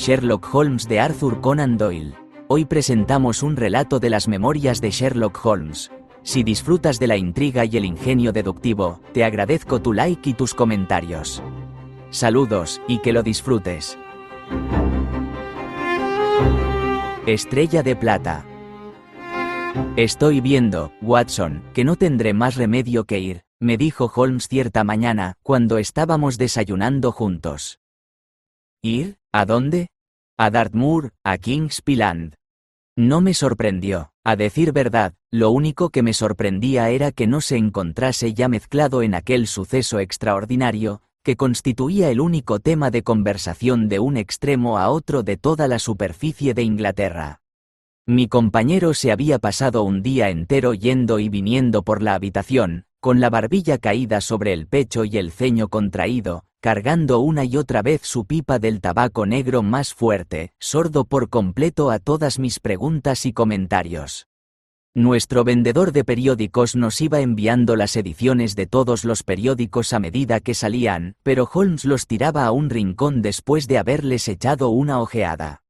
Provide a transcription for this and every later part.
Sherlock Holmes de Arthur Conan Doyle. Hoy presentamos un relato de las memorias de Sherlock Holmes. Si disfrutas de la intriga y el ingenio deductivo, te agradezco tu like y tus comentarios. Saludos, y que lo disfrutes. Estrella de plata. Estoy viendo, Watson, que no tendré más remedio que ir, me dijo Holmes cierta mañana, cuando estábamos desayunando juntos. ¿Ir? ¿A dónde? A Dartmoor, a King's Pyland. No me sorprendió. A decir verdad, lo único que me sorprendía era que no se encontrase ya mezclado en aquel suceso extraordinario, que constituía el único tema de conversación de un extremo a otro de toda la superficie de Inglaterra. Mi compañero se había pasado un día entero yendo y viniendo por la habitación, con la barbilla caída sobre el pecho y el ceño contraído, cargando una y otra vez su pipa del tabaco negro más fuerte, sordo por completo a todas mis preguntas y comentarios. Nuestro vendedor de periódicos nos iba enviando las ediciones de todos los periódicos a medida que salían, pero Holmes los tiraba a un rincón después de haberles echado una ojeada.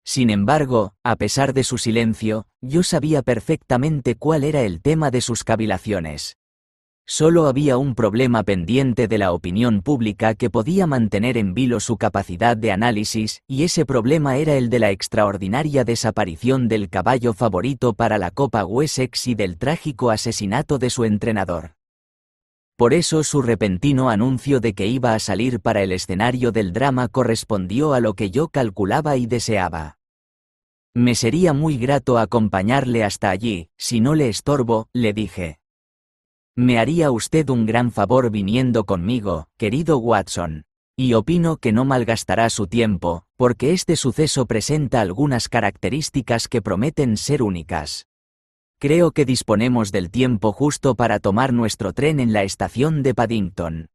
Sin embargo, a pesar de su silencio, yo sabía perfectamente cuál era el tema de sus cavilaciones. Solo había un problema pendiente de la opinión pública que podía mantener en vilo su capacidad de análisis, y ese problema era el de la extraordinaria desaparición del caballo favorito para la Copa Wessex y del trágico asesinato de su entrenador. Por eso su repentino anuncio de que iba a salir para el escenario del drama correspondió a lo que yo calculaba y deseaba. Me sería muy grato acompañarle hasta allí, si no le estorbo, le dije. Me haría usted un gran favor viniendo conmigo, querido Watson. Y opino que no malgastará su tiempo, porque este suceso presenta algunas características que prometen ser únicas. Creo que disponemos del tiempo justo para tomar nuestro tren en la estación de Paddington.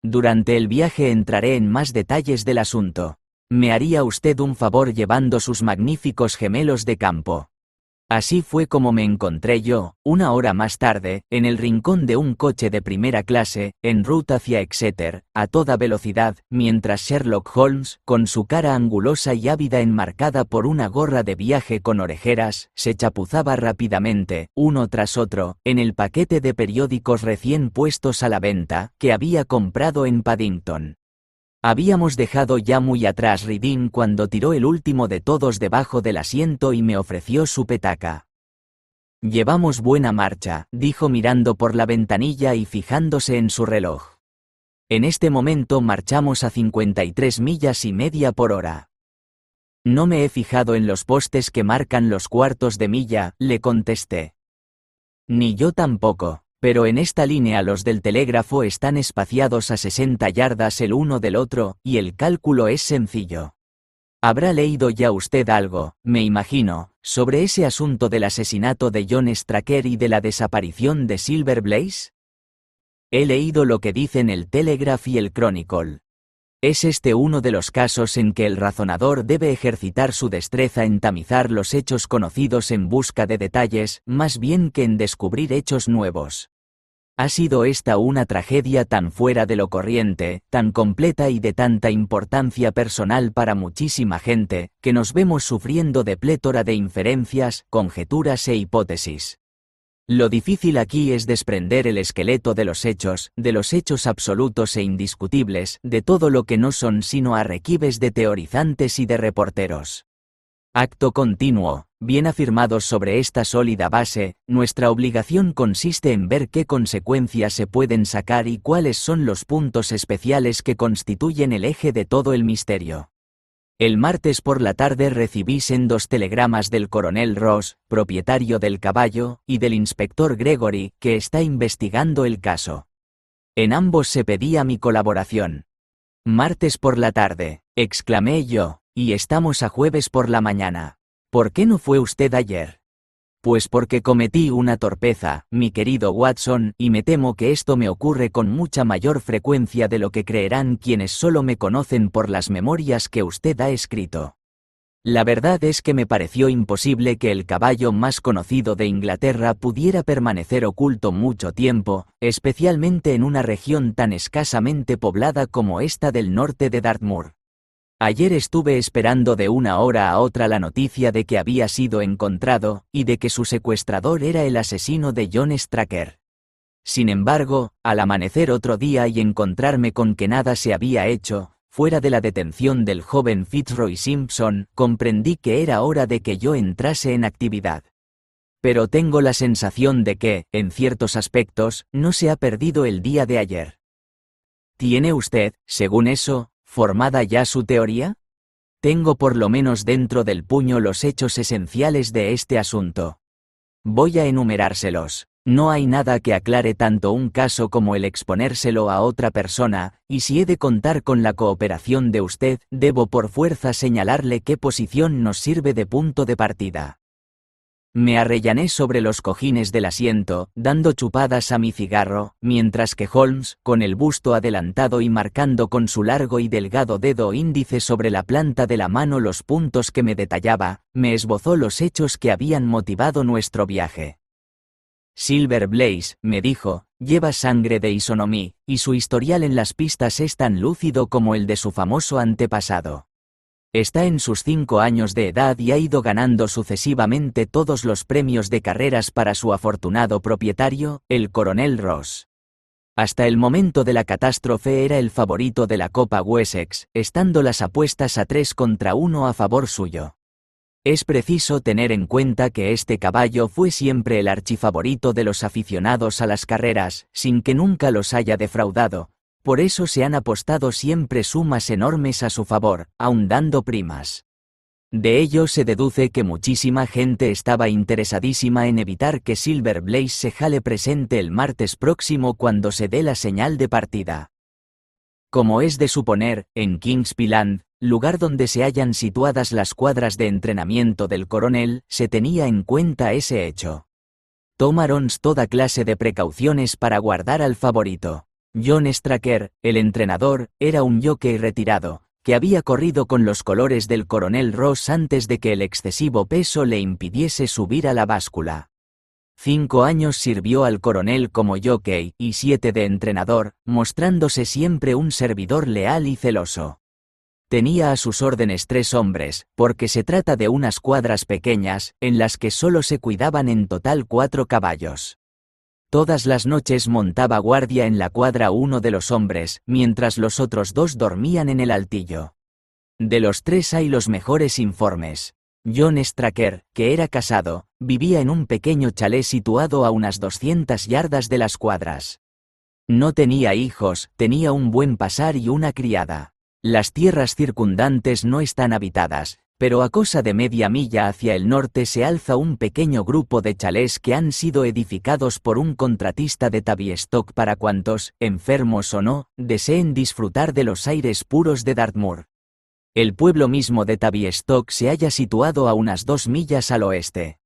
Durante el viaje entraré en más detalles del asunto. Me haría usted un favor llevando sus magníficos gemelos de campo. Así fue como me encontré yo, una hora más tarde, en el rincón de un coche de primera clase, en route hacia Exeter, a toda velocidad, mientras Sherlock Holmes, con su cara angulosa y ávida enmarcada por una gorra de viaje con orejeras, se chapuzaba rápidamente, uno tras otro, en el paquete de periódicos recién puestos a la venta, que había comprado en Paddington. Habíamos dejado ya muy atrás Reading cuando tiró el último de todos debajo del asiento y me ofreció su petaca. «Llevamos buena marcha», dijo mirando por la ventanilla y fijándose en su reloj. «En este momento marchamos a 53 millas y media por hora». «No me he fijado en los postes que marcan los cuartos de milla», le contesté. «Ni yo tampoco. Pero en esta línea los del telégrafo están espaciados a 60 yardas el uno del otro, y el cálculo es sencillo. Habrá leído ya usted algo, me imagino, sobre ese asunto del asesinato de John Straker y de la desaparición de Silver Blaze. He leído lo que dicen el Telegraph y el Chronicle. Es este uno de los casos en que el razonador debe ejercitar su destreza en tamizar los hechos conocidos en busca de detalles, más bien que en descubrir hechos nuevos. Ha sido esta una tragedia tan fuera de lo corriente, tan completa y de tanta importancia personal para muchísima gente, que nos vemos sufriendo de plétora de inferencias, conjeturas e hipótesis. Lo difícil aquí es desprender el esqueleto de los hechos absolutos e indiscutibles, de todo lo que no son sino arrequibes de teorizantes y de reporteros. Acto continuo, bien afirmados sobre esta sólida base, nuestra obligación consiste en ver qué consecuencias se pueden sacar y cuáles son los puntos especiales que constituyen el eje de todo el misterio. El martes por la tarde recibí sendos telegramas del coronel Ross, propietario del caballo, y del inspector Gregory, que está investigando el caso. En ambos se pedía mi colaboración. «Martes por la tarde», exclamé yo, «y estamos a jueves por la mañana. ¿Por qué no fue usted ayer?» «Pues porque cometí una torpeza, mi querido Watson, y me temo que esto me ocurre con mucha mayor frecuencia de lo que creerán quienes solo me conocen por las memorias que usted ha escrito. La verdad es que me pareció imposible que el caballo más conocido de Inglaterra pudiera permanecer oculto mucho tiempo, especialmente en una región tan escasamente poblada como esta del norte de Dartmoor. Ayer estuve esperando de una hora a otra la noticia de que había sido encontrado, y de que su secuestrador era el asesino de John Straker. Sin embargo, al amanecer otro día y encontrarme con que nada se había hecho, fuera de la detención del joven Fitzroy Simpson, comprendí que era hora de que yo entrase en actividad. Pero tengo la sensación de que, en ciertos aspectos, no se ha perdido el día de ayer. ¿Tiene usted, según eso, formada ya su teoría? Tengo por lo menos dentro del puño los hechos esenciales de este asunto. Voy a enumerárselos. No hay nada que aclare tanto un caso como el exponérselo a otra persona, y si he de contar con la cooperación de usted, debo por fuerza señalarle qué posición nos sirve de punto de partida. Me arrellané sobre los cojines del asiento, dando chupadas a mi cigarro, mientras que Holmes, con el busto adelantado y marcando con su largo y delgado dedo índice sobre la planta de la mano los puntos que me detallaba, me esbozó los hechos que habían motivado nuestro viaje. Silver Blaze, me dijo, lleva sangre de Isonomí, y su historial en las pistas es tan lúcido como el de su famoso antepasado. Está en sus 5 años de edad y ha ido ganando sucesivamente todos los premios de carreras para su afortunado propietario, el coronel Ross. Hasta el momento de la catástrofe era el favorito de la Copa Wessex, estando las apuestas a 3-1 a favor suyo. Es preciso tener en cuenta que este caballo fue siempre el archifavorito de los aficionados a las carreras, sin que nunca los haya defraudado. Por eso se han apostado siempre sumas enormes a su favor, aun dando primas. De ello se deduce que muchísima gente estaba interesadísima en evitar que Silver Blaze se jale presente el martes próximo cuando se dé la señal de partida. Como es de suponer, en Kingsland, lugar donde se hallan situadas las cuadras de entrenamiento del coronel, se tenía en cuenta ese hecho. Tomaron toda clase de precauciones para guardar al favorito. John Straker, el entrenador, era un jockey retirado, que había corrido con los colores del coronel Ross antes de que el excesivo peso le impidiese subir a la báscula. 5 años sirvió al coronel como jockey y 7 de entrenador, mostrándose siempre un servidor leal y celoso. Tenía a sus órdenes 3 hombres, porque se trata de unas cuadras pequeñas, en las que solo se cuidaban en total 4 caballos. Todas las noches montaba guardia en la cuadra uno de los hombres, mientras los otros 2 dormían en el altillo. De los 3 hay los mejores informes. John Straker, que era casado, vivía en un pequeño chalet situado a unas 200 yardas de las cuadras. No tenía hijos, tenía un buen pasar y una criada. Las tierras circundantes no están habitadas, pero a cosa de media milla hacia el norte se alza un pequeño grupo de chalés que han sido edificados por un contratista de Tavistock para cuantos, enfermos o no, deseen disfrutar de los aires puros de Dartmoor. El pueblo mismo de Tavistock se halla situado a unas 2 millas al oeste.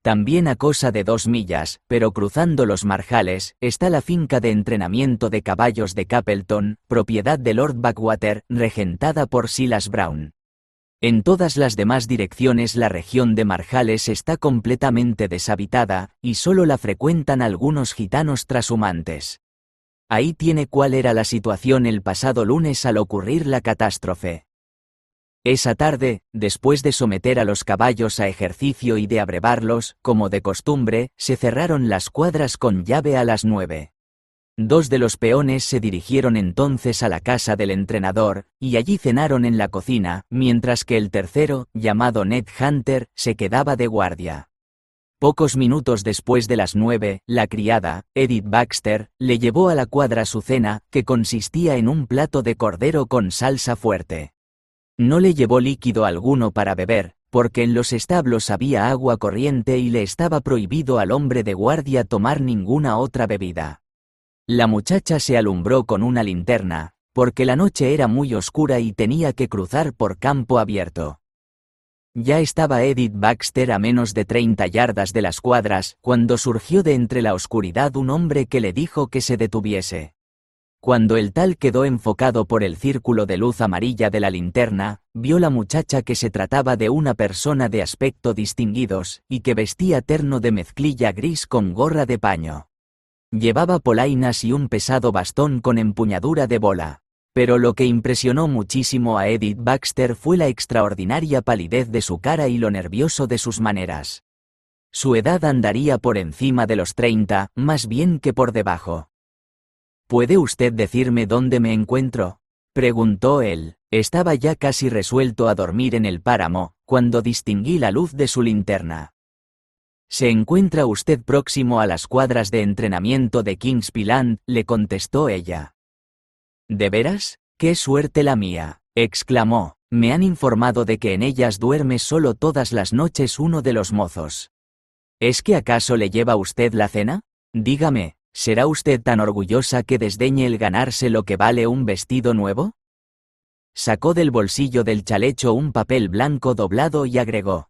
También a cosa de 2 millas, pero cruzando los marjales, está la finca de entrenamiento de caballos de Capelton, propiedad de Lord Backwater, regentada por Silas Brown. En todas las demás direcciones la región de marjales está completamente deshabitada, y solo la frecuentan algunos gitanos trashumantes. Ahí tiene cuál era la situación el pasado lunes al ocurrir la catástrofe. Esa tarde, después de someter a los caballos a ejercicio y de abrevarlos, como de costumbre, se cerraron las cuadras con llave a las 9. 2 de los peones se dirigieron entonces a la casa del entrenador, y allí cenaron en la cocina, mientras que el tercero, llamado Ned Hunter, se quedaba de guardia. Pocos minutos después de las 9, la criada, Edith Baxter, le llevó a la cuadra su cena, que consistía en un plato de cordero con salsa fuerte. No le llevó líquido alguno para beber, porque en los establos había agua corriente y le estaba prohibido al hombre de guardia tomar ninguna otra bebida. La muchacha se alumbró con una linterna, porque la noche era muy oscura y tenía que cruzar por campo abierto. Ya estaba Edith Baxter a menos de 30 yardas de las cuadras, cuando surgió de entre la oscuridad un hombre que le dijo que se detuviese. Cuando el tal quedó enfocado por el círculo de luz amarilla de la linterna, vio la muchacha que se trataba de una persona de aspecto distinguidos, y que vestía terno de mezclilla gris con gorra de paño. Llevaba polainas y un pesado bastón con empuñadura de bola. Pero lo que impresionó muchísimo a Edith Baxter fue la extraordinaria palidez de su cara y lo nervioso de sus maneras. Su edad andaría por encima de los 30, más bien que por debajo. ¿Puede usted decirme dónde me encuentro?, preguntó él. Estaba ya casi resuelto a dormir en el páramo, cuando distinguí la luz de su linterna. «Se encuentra usted próximo a las cuadras de entrenamiento de Kingsland», le contestó ella. «¿De veras? ¡Qué suerte la mía!», exclamó. «Me han informado de que en ellas duerme solo todas las noches uno de los mozos. ¿Es que acaso le lleva usted la cena? Dígame, ¿será usted tan orgullosa que desdeñe el ganarse lo que vale un vestido nuevo?». Sacó del bolsillo del chalecho un papel blanco doblado y agregó: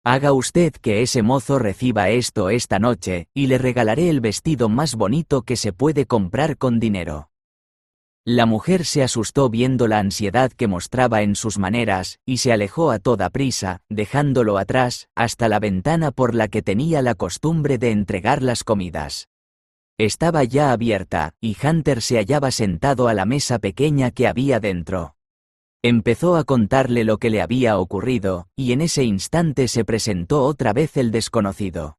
«Haga usted que ese mozo reciba esto esta noche, y le regalaré el vestido más bonito que se puede comprar con dinero». La mujer se asustó viendo la ansiedad que mostraba en sus maneras, y se alejó a toda prisa, dejándolo atrás, hasta la ventana por la que tenía la costumbre de entregar las comidas. Estaba ya abierta, y Hunter se hallaba sentado a la mesa pequeña que había dentro. Empezó a contarle lo que le había ocurrido, y en ese instante se presentó otra vez el desconocido.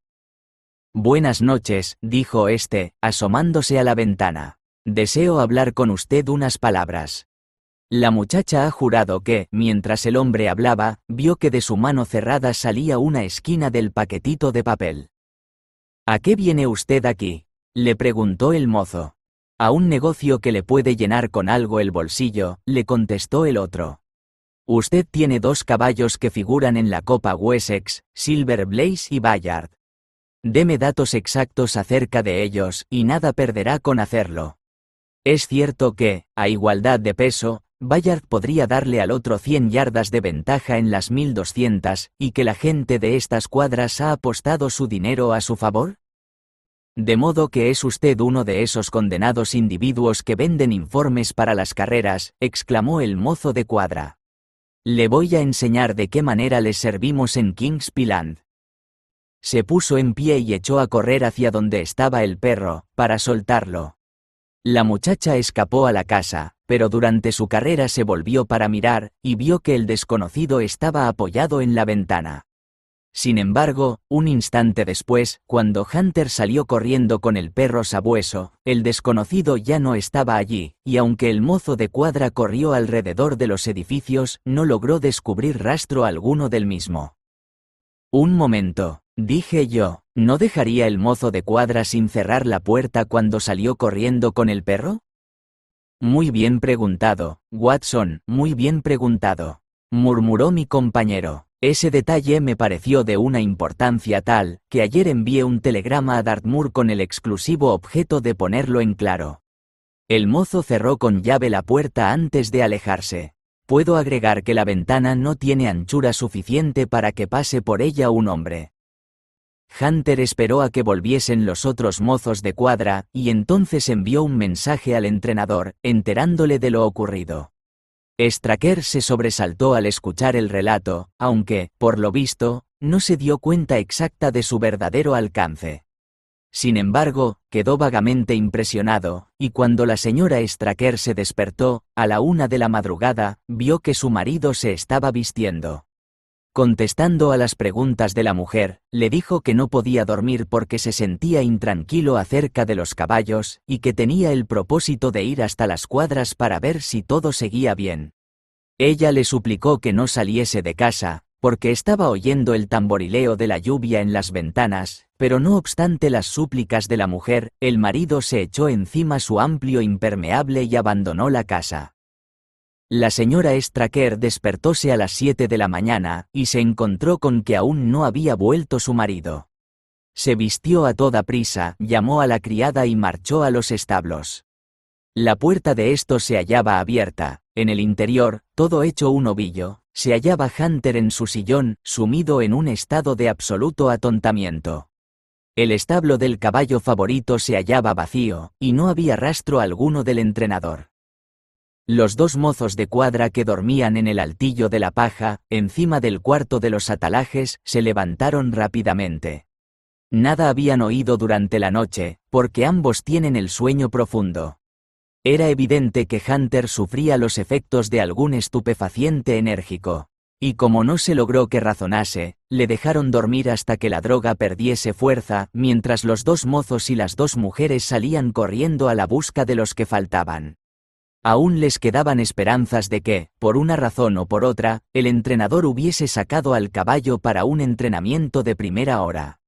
«Buenas noches», dijo este, asomándose a la ventana. «Deseo hablar con usted unas palabras». La muchacha ha jurado que, mientras el hombre hablaba, vio que de su mano cerrada salía una esquina del paquetito de papel. «¿A qué viene usted aquí?», le preguntó el mozo. «A un negocio que le puede llenar con algo el bolsillo», le contestó el otro. «Usted tiene 2 caballos que figuran en la Copa Wessex, Silver Blaze y Bayard. Deme datos exactos acerca de ellos, y nada perderá con hacerlo. Es cierto que, a igualdad de peso, Bayard podría darle al otro 100 yardas de ventaja en las 1200, y que la gente de estas cuadras ha apostado su dinero a su favor». «De modo que es usted uno de esos condenados individuos que venden informes para las carreras», exclamó el mozo de cuadra. «Le voy a enseñar de qué manera les servimos en Kingsland». Se puso en pie y echó a correr hacia donde estaba el perro, para soltarlo. La muchacha escapó a la casa, pero durante su carrera se volvió para mirar, y vio que el desconocido estaba apoyado en la ventana. Sin embargo, un instante después, cuando Hunter salió corriendo con el perro sabueso, el desconocido ya no estaba allí, y aunque el mozo de cuadra corrió alrededor de los edificios, no logró descubrir rastro alguno del mismo. «Un momento», dije yo, ¿no dejaría el mozo de cuadra sin cerrar la puerta cuando salió corriendo con el perro? «Muy bien preguntado, Watson, muy bien preguntado», murmuró mi compañero. «Ese detalle me pareció de una importancia tal, que ayer envié un telegrama a Dartmoor con el exclusivo objeto de ponerlo en claro». El mozo cerró con llave la puerta antes de alejarse. «Puedo agregar que la ventana no tiene anchura suficiente para que pase por ella un hombre». Hunter esperó a que volviesen los otros mozos de cuadra, y entonces envió un mensaje al entrenador, enterándole de lo ocurrido. Straker se sobresaltó al escuchar el relato, aunque, por lo visto, no se dio cuenta exacta de su verdadero alcance. Sin embargo, quedó vagamente impresionado, y cuando la señora Straker se despertó, a la 1 de la madrugada, vio que su marido se estaba vistiendo. Contestando a las preguntas de la mujer, le dijo que no podía dormir porque se sentía intranquilo acerca de los caballos, y que tenía el propósito de ir hasta las cuadras para ver si todo seguía bien. Ella le suplicó que no saliese de casa, porque estaba oyendo el tamborileo de la lluvia en las ventanas, pero no obstante las súplicas de la mujer, el marido se echó encima su amplio impermeable y abandonó la casa. La señora Straker despertóse a las 7 de la mañana, y se encontró con que aún no había vuelto su marido. Se vistió a toda prisa, llamó a la criada y marchó a los establos. La puerta de estos se hallaba abierta. En el interior, todo hecho un ovillo, se hallaba Hunter en su sillón, sumido en un estado de absoluto atontamiento. El establo del caballo favorito se hallaba vacío, y no había rastro alguno del entrenador. Los 2 mozos de cuadra que dormían en el altillo de la paja, encima del cuarto de los atalajes, se levantaron rápidamente. Nada habían oído durante la noche, porque ambos tienen el sueño profundo. Era evidente que Hunter sufría los efectos de algún estupefaciente enérgico. Y como no se logró que razonase, le dejaron dormir hasta que la droga perdiese fuerza, mientras los dos mozos y las dos mujeres salían corriendo a la busca de los que faltaban. Aún les quedaban esperanzas de que, por una razón o por otra, el entrenador hubiese sacado al caballo para un entrenamiento de primera hora.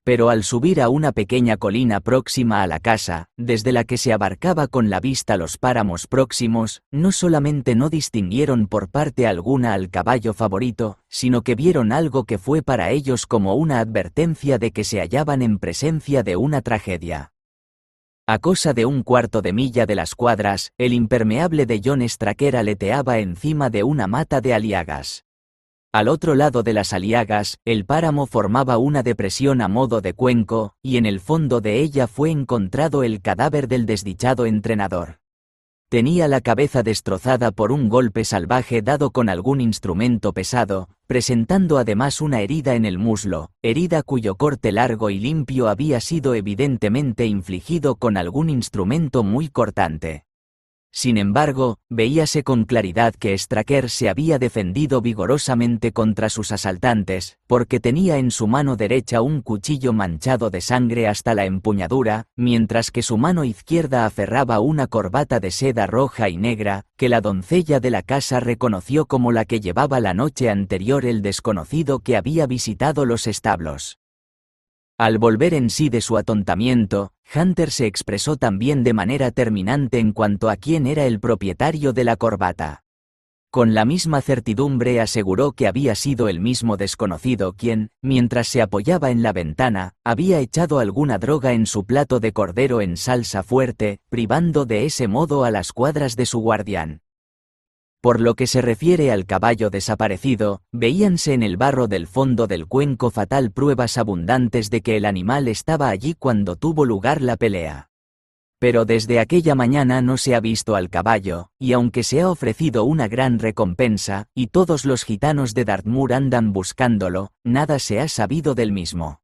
Pero al subir a una pequeña colina próxima a la casa, desde la que se abarcaba con la vista los páramos próximos, no solamente no distinguieron por parte alguna al caballo favorito, sino que vieron algo que fue para ellos como una advertencia de que se hallaban en presencia de una tragedia. A cosa de un cuarto de milla de las cuadras, el impermeable de John Straker aleteaba encima de una mata de aliagas. Al otro lado de las aliagas, el páramo formaba una depresión a modo de cuenco, y en el fondo de ella fue encontrado el cadáver del desdichado entrenador. Tenía la cabeza destrozada por un golpe salvaje dado con algún instrumento pesado, presentando además una herida en el muslo, herida cuyo corte largo y limpio había sido evidentemente infligido con algún instrumento muy cortante. Sin embargo, veíase con claridad que Straker se había defendido vigorosamente contra sus asaltantes, porque tenía en su mano derecha un cuchillo manchado de sangre hasta la empuñadura, mientras que su mano izquierda aferraba una corbata de seda roja y negra, que la doncella de la casa reconoció como la que llevaba la noche anterior el desconocido que había visitado los establos. Al volver en sí de su atontamiento, Hunter se expresó también de manera terminante en cuanto a quién era el propietario de la corbata. Con la misma certidumbre aseguró que había sido el mismo desconocido quien, mientras se apoyaba en la ventana, había echado alguna droga en su plato de cordero en salsa fuerte, privando de ese modo a las cuadras de su guardián. Por lo que se refiere al caballo desaparecido, veíanse en el barro del fondo del cuenco fatal pruebas abundantes de que el animal estaba allí cuando tuvo lugar la pelea. Pero desde aquella mañana no se ha visto al caballo, y aunque se ha ofrecido una gran recompensa, y todos los gitanos de Dartmoor andan buscándolo, nada se ha sabido del mismo.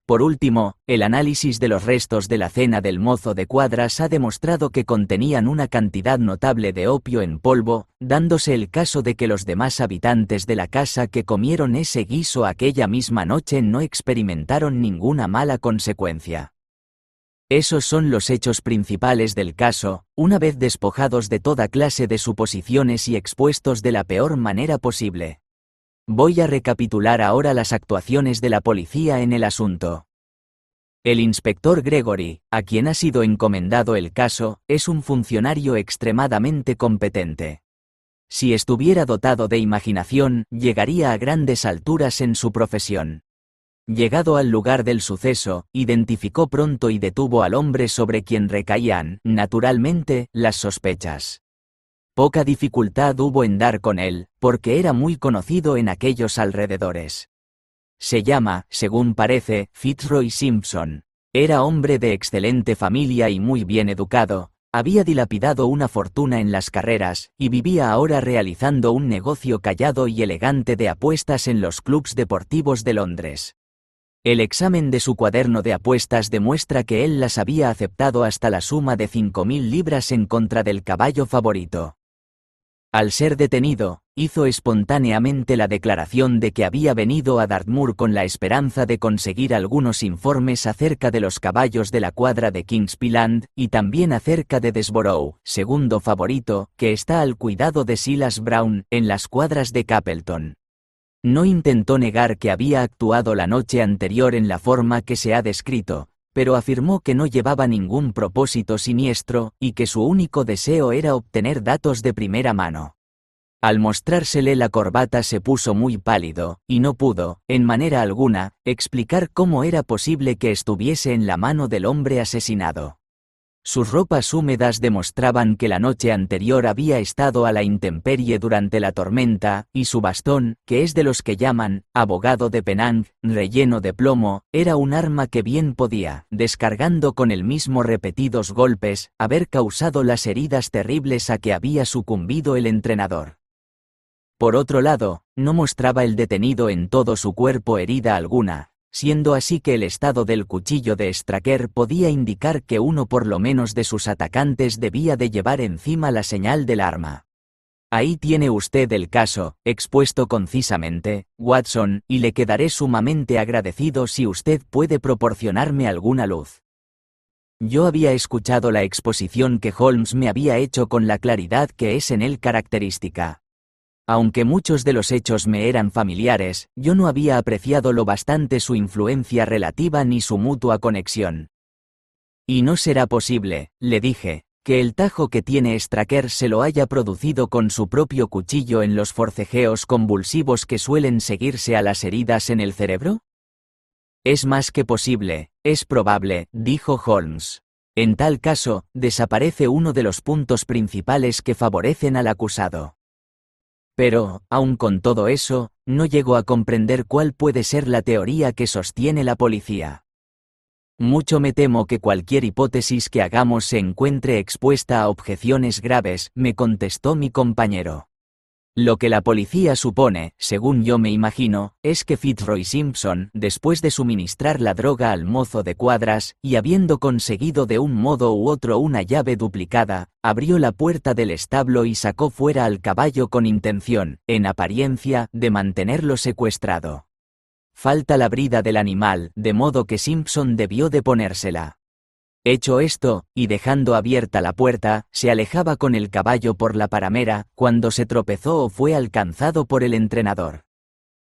Por último, el análisis de los restos de la cena del mozo de cuadras ha demostrado que contenían una cantidad notable de opio en polvo, dándose el caso de que los demás habitantes de la casa que comieron ese guiso aquella misma noche no experimentaron ninguna mala consecuencia. Esos son los hechos principales del caso, una vez despojados de toda clase de suposiciones y expuestos de la peor manera posible. Voy a recapitular ahora las actuaciones de la policía en el asunto. El inspector Gregory, a quien ha sido encomendado el caso, es un funcionario extremadamente competente. Si estuviera dotado de imaginación, llegaría a grandes alturas en su profesión. Llegado al lugar del suceso, identificó pronto y detuvo al hombre sobre quien recaían, naturalmente, las sospechas. Poca dificultad hubo en dar con él, porque era muy conocido en aquellos alrededores. Se llama, según parece, Fitzroy Simpson. Era hombre de excelente familia y muy bien educado, había dilapidado una fortuna en las carreras, y vivía ahora realizando un negocio callado y elegante de apuestas en los clubs deportivos de Londres. El examen de su cuaderno de apuestas demuestra que él las había aceptado hasta la suma de 5.000 libras en contra del caballo favorito. Al ser detenido, hizo espontáneamente la declaración de que había venido a Dartmoor con la esperanza de conseguir algunos informes acerca de los caballos de la cuadra de Kingsland, y también acerca de Desborough, segundo favorito, que está al cuidado de Silas Brown, en las cuadras de Capleton. No intentó negar que había actuado la noche anterior en la forma que se ha descrito, pero afirmó que no llevaba ningún propósito siniestro, y que su único deseo era obtener datos de primera mano. Al mostrársele la corbata se puso muy pálido, y no pudo, en manera alguna, explicar cómo era posible que estuviese en la mano del hombre asesinado. Sus ropas húmedas demostraban que la noche anterior había estado a la intemperie durante la tormenta, y su bastón, que es de los que llaman abogado de Penang, relleno de plomo, era un arma que bien podía, descargando con el mismo repetidos golpes, haber causado las heridas terribles a que había sucumbido el entrenador. Por otro lado, no mostraba el detenido en todo su cuerpo herida alguna, siendo así que el estado del cuchillo de Straker podía indicar que uno por lo menos de sus atacantes debía de llevar encima la señal del arma. Ahí tiene usted el caso, expuesto concisamente, Watson, y le quedaré sumamente agradecido si usted puede proporcionarme alguna luz. Yo había escuchado la exposición que Holmes me había hecho con la claridad que es en él característica. Aunque muchos de los hechos me eran familiares, yo no había apreciado lo bastante su influencia relativa ni su mutua conexión. Y no será posible, le dije, que el tajo que tiene Straker se lo haya producido con su propio cuchillo en los forcejeos convulsivos que suelen seguirse a las heridas en el cerebro. Es más que posible, es probable, dijo Holmes. En tal caso, desaparece uno de los puntos principales que favorecen al acusado. Pero, aun con todo eso, no llego a comprender cuál puede ser la teoría que sostiene la policía. Mucho me temo que cualquier hipótesis que hagamos se encuentre expuesta a objeciones graves, me contestó mi compañero. Lo que la policía supone, según yo me imagino, es que Fitzroy Simpson, después de suministrar la droga al mozo de cuadras, y habiendo conseguido de un modo u otro una llave duplicada, abrió la puerta del establo y sacó fuera al caballo con intención, en apariencia, de mantenerlo secuestrado. Falta la brida del animal, de modo que Simpson debió de ponérsela. Hecho esto, y dejando abierta la puerta, se alejaba con el caballo por la paramera, cuando se tropezó o fue alcanzado por el entrenador.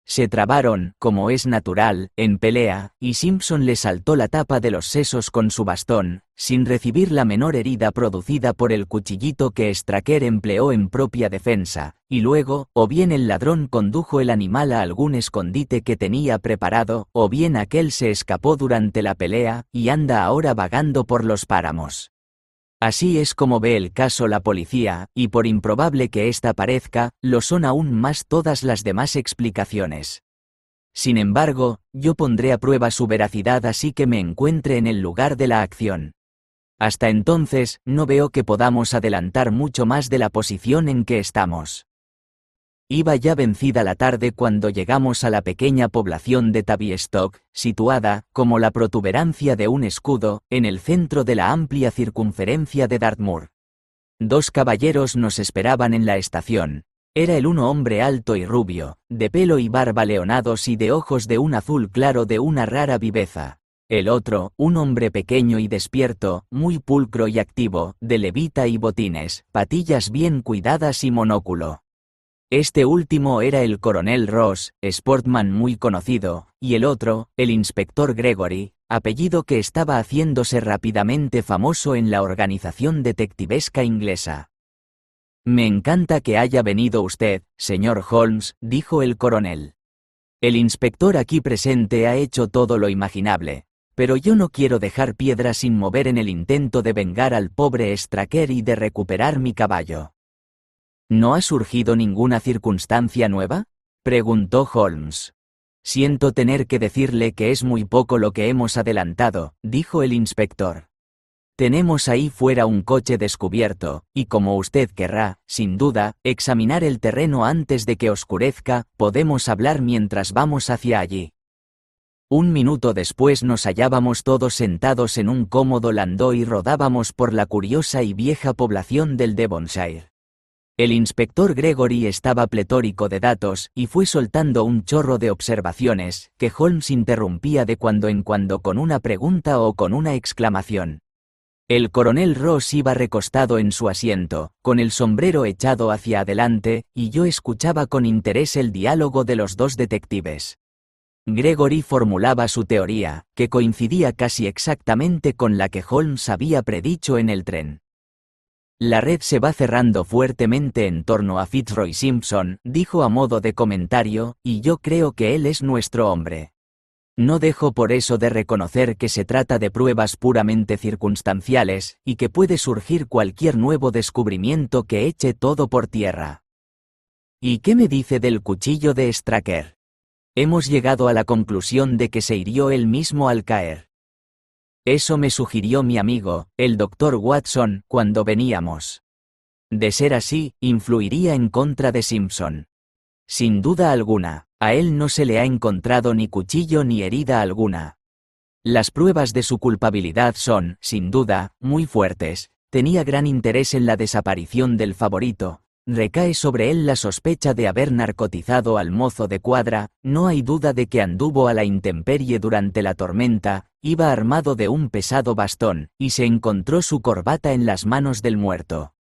Se trabaron, como es natural, en pelea, y Simpson le saltó la tapa de los sesos con su bastón, sin recibir la menor herida producida por el cuchillito que Straker empleó en propia defensa, y luego, o bien el ladrón condujo el animal a algún escondite que tenía preparado, o bien aquel se escapó durante la pelea, y anda ahora vagando por los páramos. Así es como ve el caso la policía, y por improbable que ésta parezca, lo son aún más todas las demás explicaciones. Sin embargo, yo pondré a prueba su veracidad así que me encuentre en el lugar de la acción. Hasta entonces, no veo que podamos adelantar mucho más de la posición en que estamos. Iba ya vencida la tarde cuando llegamos a la pequeña población de Tavistock, situada, como la protuberancia de un escudo, en el centro de la amplia circunferencia de Dartmoor. Dos caballeros nos esperaban en la estación. Era el uno hombre alto y rubio, de pelo y barba leonados y de ojos de un azul claro de una rara viveza. El otro, un hombre pequeño y despierto, muy pulcro y activo, de levita y botines, patillas bien cuidadas y monóculo. Este último era el coronel Ross, sportman muy conocido, y el otro, el inspector Gregory, apellido que estaba haciéndose rápidamente famoso en la organización detectivesca inglesa. Me encanta que haya venido usted, señor Holmes, dijo el coronel. El inspector aquí presente ha hecho todo lo imaginable, pero yo no quiero dejar piedra sin mover en el intento de vengar al pobre Straker y de recuperar mi caballo. ¿No ha surgido ninguna circunstancia nueva?, preguntó Holmes. Siento tener que decirle que es muy poco lo que hemos adelantado, dijo el inspector. Tenemos ahí fuera un coche descubierto, y como usted querrá, sin duda, examinar el terreno antes de que oscurezca, podemos hablar mientras vamos hacia allí. Un minuto después nos hallábamos todos sentados en un cómodo landó y rodábamos por la curiosa y vieja población del Devonshire. El inspector Gregory estaba pletórico de datos y fue soltando un chorro de observaciones, que Holmes interrumpía de cuando en cuando con una pregunta o con una exclamación. El coronel Ross iba recostado en su asiento, con el sombrero echado hacia adelante, y yo escuchaba con interés el diálogo de los dos detectives. Gregory formulaba su teoría, que coincidía casi exactamente con la que Holmes había predicho en el tren. La red se va cerrando fuertemente en torno a Fitzroy Simpson, dijo a modo de comentario, y yo creo que él es nuestro hombre. No dejo por eso de reconocer que se trata de pruebas puramente circunstanciales, y que puede surgir cualquier nuevo descubrimiento que eche todo por tierra. ¿Y qué me dice del cuchillo de Straker? Hemos llegado a la conclusión de que se hirió él mismo al caer. Eso me sugirió mi amigo, el doctor Watson, cuando veníamos. De ser así, influiría en contra de Simpson. Sin duda alguna. A él no se le ha encontrado ni cuchillo ni herida alguna. Las pruebas de su culpabilidad son, sin duda, muy fuertes. Tenía gran interés en la desaparición del favorito. Recae sobre él la sospecha de haber narcotizado al mozo de cuadra, no hay duda de que anduvo a la intemperie durante la tormenta, iba armado de un pesado bastón, y se encontró su corbata en las manos del muerto.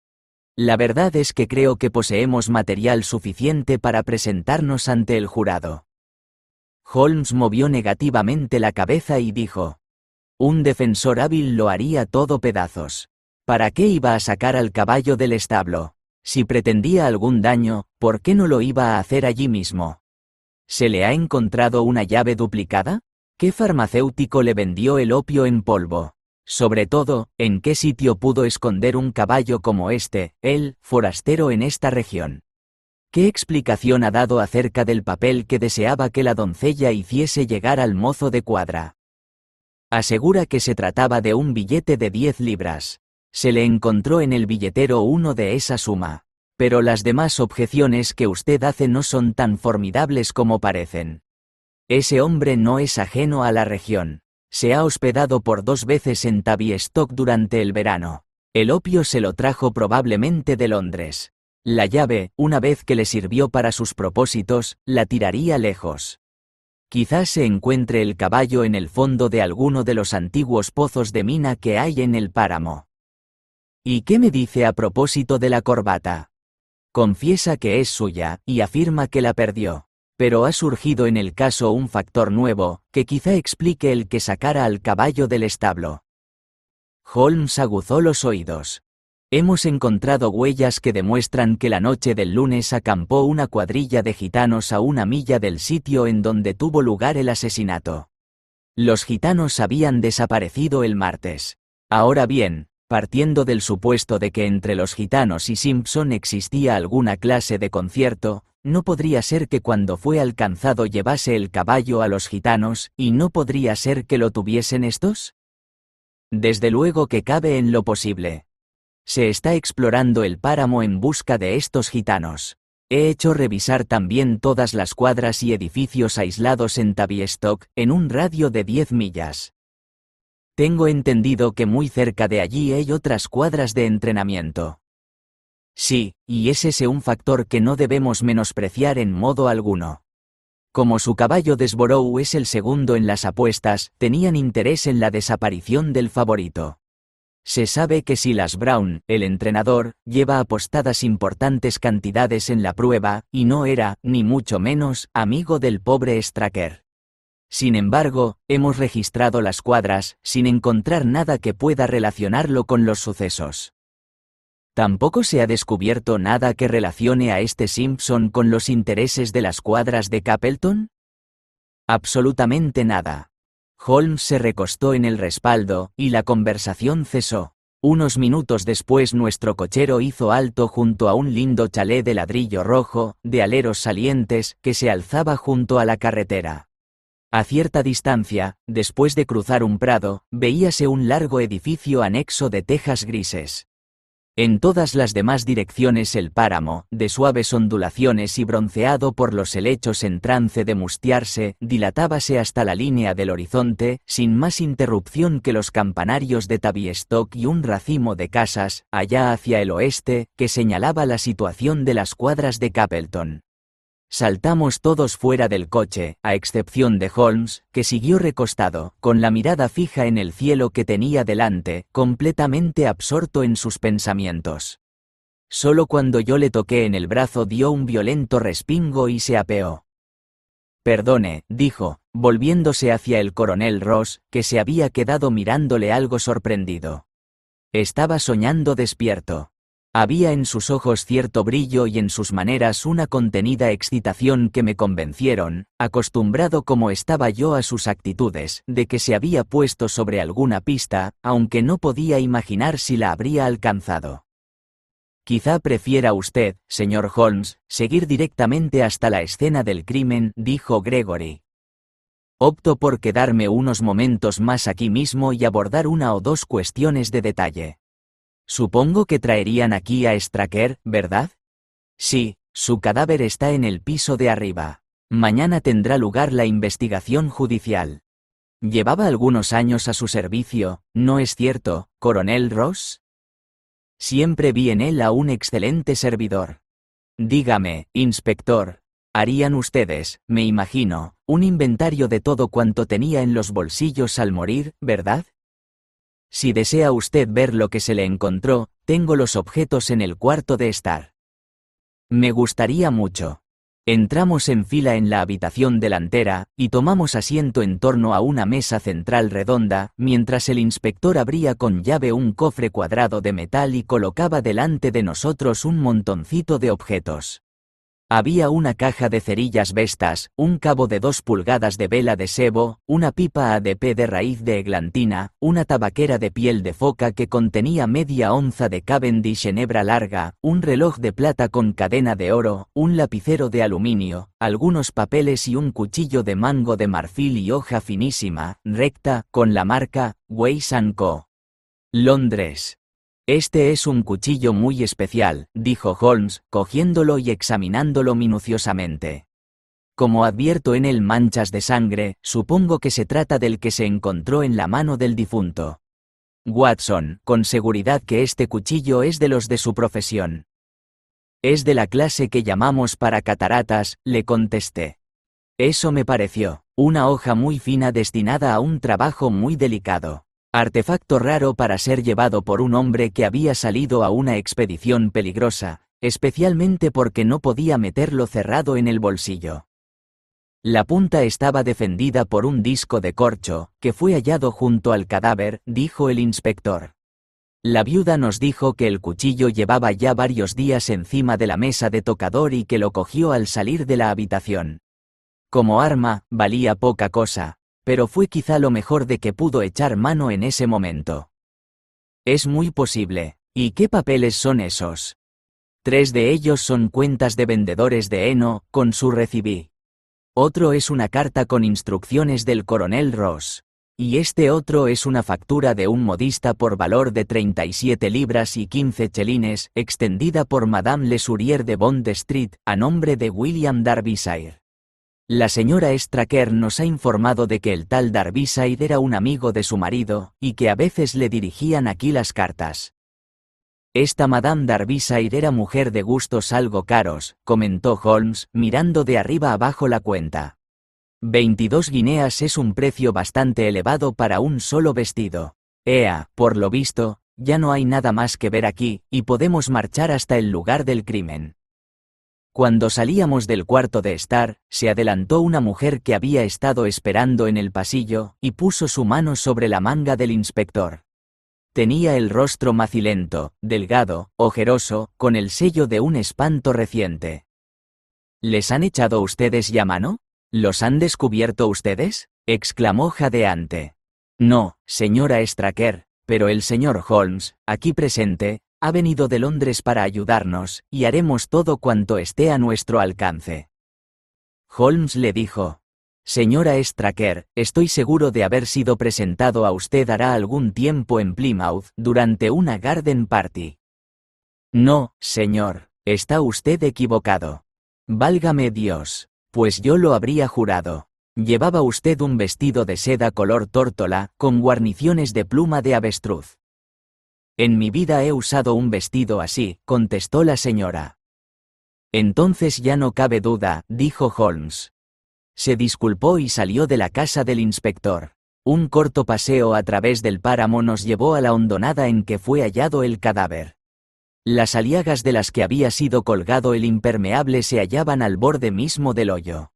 La verdad es que creo que poseemos material suficiente para presentarnos ante el jurado. Holmes movió negativamente la cabeza y dijo: un defensor hábil lo haría todo pedazos. ¿Para qué iba a sacar al caballo del establo? Si pretendía algún daño, ¿por qué no lo iba a hacer allí mismo? ¿Se le ha encontrado una llave duplicada? ¿Qué farmacéutico le vendió el opio en polvo? Sobre todo, ¿en qué sitio pudo esconder un caballo como este, él, forastero en esta región? ¿Qué explicación ha dado acerca del papel que deseaba que la doncella hiciese llegar al mozo de cuadra? Asegura que se trataba de un billete de 10 libras. Se le encontró en el billetero uno de esa suma. Pero las demás objeciones que usted hace no son tan formidables como parecen. Ese hombre no es ajeno a la región. Se ha hospedado por 2 veces en Tavistock durante el verano. El opio se lo trajo probablemente de Londres. La llave, una vez que le sirvió para sus propósitos, la tiraría lejos. Quizás se encuentre el caballo en el fondo de alguno de los antiguos pozos de mina que hay en el páramo. ¿Y qué me dice a propósito de la corbata? Confiesa que es suya, y afirma que la perdió. Pero ha surgido en el caso un factor nuevo, que quizá explique el que sacara al caballo del establo. Holmes aguzó los oídos. Hemos encontrado huellas que demuestran que la noche del lunes acampó una cuadrilla de gitanos a 1 milla del sitio en donde tuvo lugar el asesinato. Los gitanos habían desaparecido el martes. Ahora bien, partiendo del supuesto de que entre los gitanos y Simpson existía alguna clase de concierto, no podría ser que cuando fue alcanzado llevase el caballo a los gitanos, y no podría ser que lo tuviesen estos. Desde luego que cabe en lo posible. Se está explorando el páramo en busca de estos gitanos. He hecho revisar también todas las cuadras y edificios aislados en Tavistock, en un radio de 10 millas. Tengo entendido que muy cerca de allí hay otras cuadras de entrenamiento. Sí, y es ese un factor que no debemos menospreciar en modo alguno. Como su caballo Desborough es el segundo en las apuestas, tenían interés en la desaparición del favorito. Se sabe que Silas Brown, el entrenador, lleva apostadas importantes cantidades en la prueba, y no era, ni mucho menos, amigo del pobre Straker. Sin embargo, hemos registrado las cuadras, sin encontrar nada que pueda relacionarlo con los sucesos. ¿Tampoco se ha descubierto nada que relacione a este Simpson con los intereses de las cuadras de Capleton? Absolutamente nada. Holmes se recostó en el respaldo, y la conversación cesó. Unos minutos después nuestro cochero hizo alto junto a un lindo chalet de ladrillo rojo, de aleros salientes, que se alzaba junto a la carretera. A cierta distancia, después de cruzar un prado, veíase un largo edificio anexo de tejas grises. En todas las demás direcciones el páramo, de suaves ondulaciones y bronceado por los helechos en trance de mustiarse, dilatábase hasta la línea del horizonte, sin más interrupción que los campanarios de Tavistock y un racimo de casas, allá hacia el oeste, que señalaba la situación de las cuadras de Capleton. Saltamos todos fuera del coche, a excepción de Holmes, que siguió recostado, con la mirada fija en el cielo que tenía delante, completamente absorto en sus pensamientos. Solo cuando yo le toqué en el brazo dio un violento respingo y se apeó. Perdone, dijo, volviéndose hacia el coronel Ross, que se había quedado mirándole algo sorprendido. Estaba soñando despierto. Había en sus ojos cierto brillo y en sus maneras una contenida excitación que me convencieron, acostumbrado como estaba yo a sus actitudes, de que se había puesto sobre alguna pista, aunque no podía imaginar si la habría alcanzado. Quizá prefiera usted, señor Holmes, seguir directamente hasta la escena del crimen, dijo Gregory. Opto por quedarme unos momentos más aquí mismo y abordar 1 o 2 cuestiones de detalle. Supongo que traerían aquí a Straker, ¿verdad? Sí, su cadáver está en el piso de arriba. Mañana tendrá lugar la investigación judicial. Llevaba algunos años a su servicio, ¿no es cierto, coronel Ross? Siempre vi en él a un excelente servidor. Dígame, inspector, harían ustedes, me imagino, un inventario de todo cuanto tenía en los bolsillos al morir, ¿verdad? Si desea usted ver lo que se le encontró, tengo los objetos en el cuarto de estar. Me gustaría mucho. Entramos en fila en la habitación delantera, y tomamos asiento en torno a una mesa central redonda, mientras el inspector abría con llave un cofre cuadrado de metal y colocaba delante de nosotros un montoncito de objetos. Había una caja de cerillas Vestas, un cabo de 2 pulgadas de vela de sebo, una pipa ADP de raíz de eglantina, una tabaquera de piel de foca que contenía media onza de Cavendish en hebra larga, un reloj de plata con cadena de oro, un lapicero de aluminio, algunos papeles y un cuchillo de mango de marfil y hoja finísima, recta, con la marca Weiss & Co. Londres. Este es un cuchillo muy especial, dijo Holmes, cogiéndolo y examinándolo minuciosamente. Como advierto en él manchas de sangre, supongo que se trata del que se encontró en la mano del difunto. Watson, con seguridad que este cuchillo es de los de su profesión. Es de la clase que llamamos para cataratas, le contesté. Eso me pareció, una hoja muy fina destinada a un trabajo muy delicado. Artefacto raro para ser llevado por un hombre que había salido a una expedición peligrosa, especialmente porque no podía meterlo cerrado en el bolsillo. La punta estaba defendida por un disco de corcho, que fue hallado junto al cadáver, dijo el inspector. La viuda nos dijo que el cuchillo llevaba ya varios días encima de la mesa de tocador y que lo cogió al salir de la habitación. Como arma, valía poca cosa, pero fue quizá lo mejor de que pudo echar mano en ese momento. Es muy posible. ¿Y qué papeles son esos? 3 de ellos son cuentas de vendedores de heno, con su recibí. Otro es una carta con instrucciones del coronel Ross. Y este otro es una factura de un modista por valor de 37 libras y 15 chelines, extendida por Madame Le Sourier de Bond Street, a nombre de William Derbyshire. La señora Straker nos ha informado de que el tal Derbyshire era un amigo de su marido, y que a veces le dirigían aquí las cartas. Esta Madame Derbyshire era mujer de gustos algo caros, comentó Holmes, mirando de arriba abajo la cuenta. 22 guineas es un precio bastante elevado para un solo vestido. Ea, por lo visto, ya no hay nada más que ver aquí, y podemos marchar hasta el lugar del crimen. Cuando salíamos del cuarto de estar, se adelantó una mujer que había estado esperando en el pasillo, y puso su mano sobre la manga del inspector. Tenía el rostro macilento, delgado, ojeroso, con el sello de un espanto reciente. ¿Les han echado ustedes ya mano? ¿Los han descubierto ustedes? Exclamó jadeante. No, señora Straker, pero el señor Holmes, aquí presente, ha venido de Londres para ayudarnos, y haremos todo cuanto esté a nuestro alcance. Holmes le dijo. Señora Straker, estoy seguro de haber sido presentado a usted hará algún tiempo en Plymouth, durante una garden party. No, señor, está usted equivocado. Válgame Dios, pues yo lo habría jurado. Llevaba usted un vestido de seda color tórtola, con guarniciones de pluma de avestruz. En mi vida he usado un vestido así, contestó la señora. Entonces ya no cabe duda, dijo Holmes. Se disculpó y salió de la casa del inspector. Un corto paseo a través del páramo nos llevó a la hondonada en que fue hallado el cadáver. Las aliagas de las que había sido colgado el impermeable se hallaban al borde mismo del hoyo.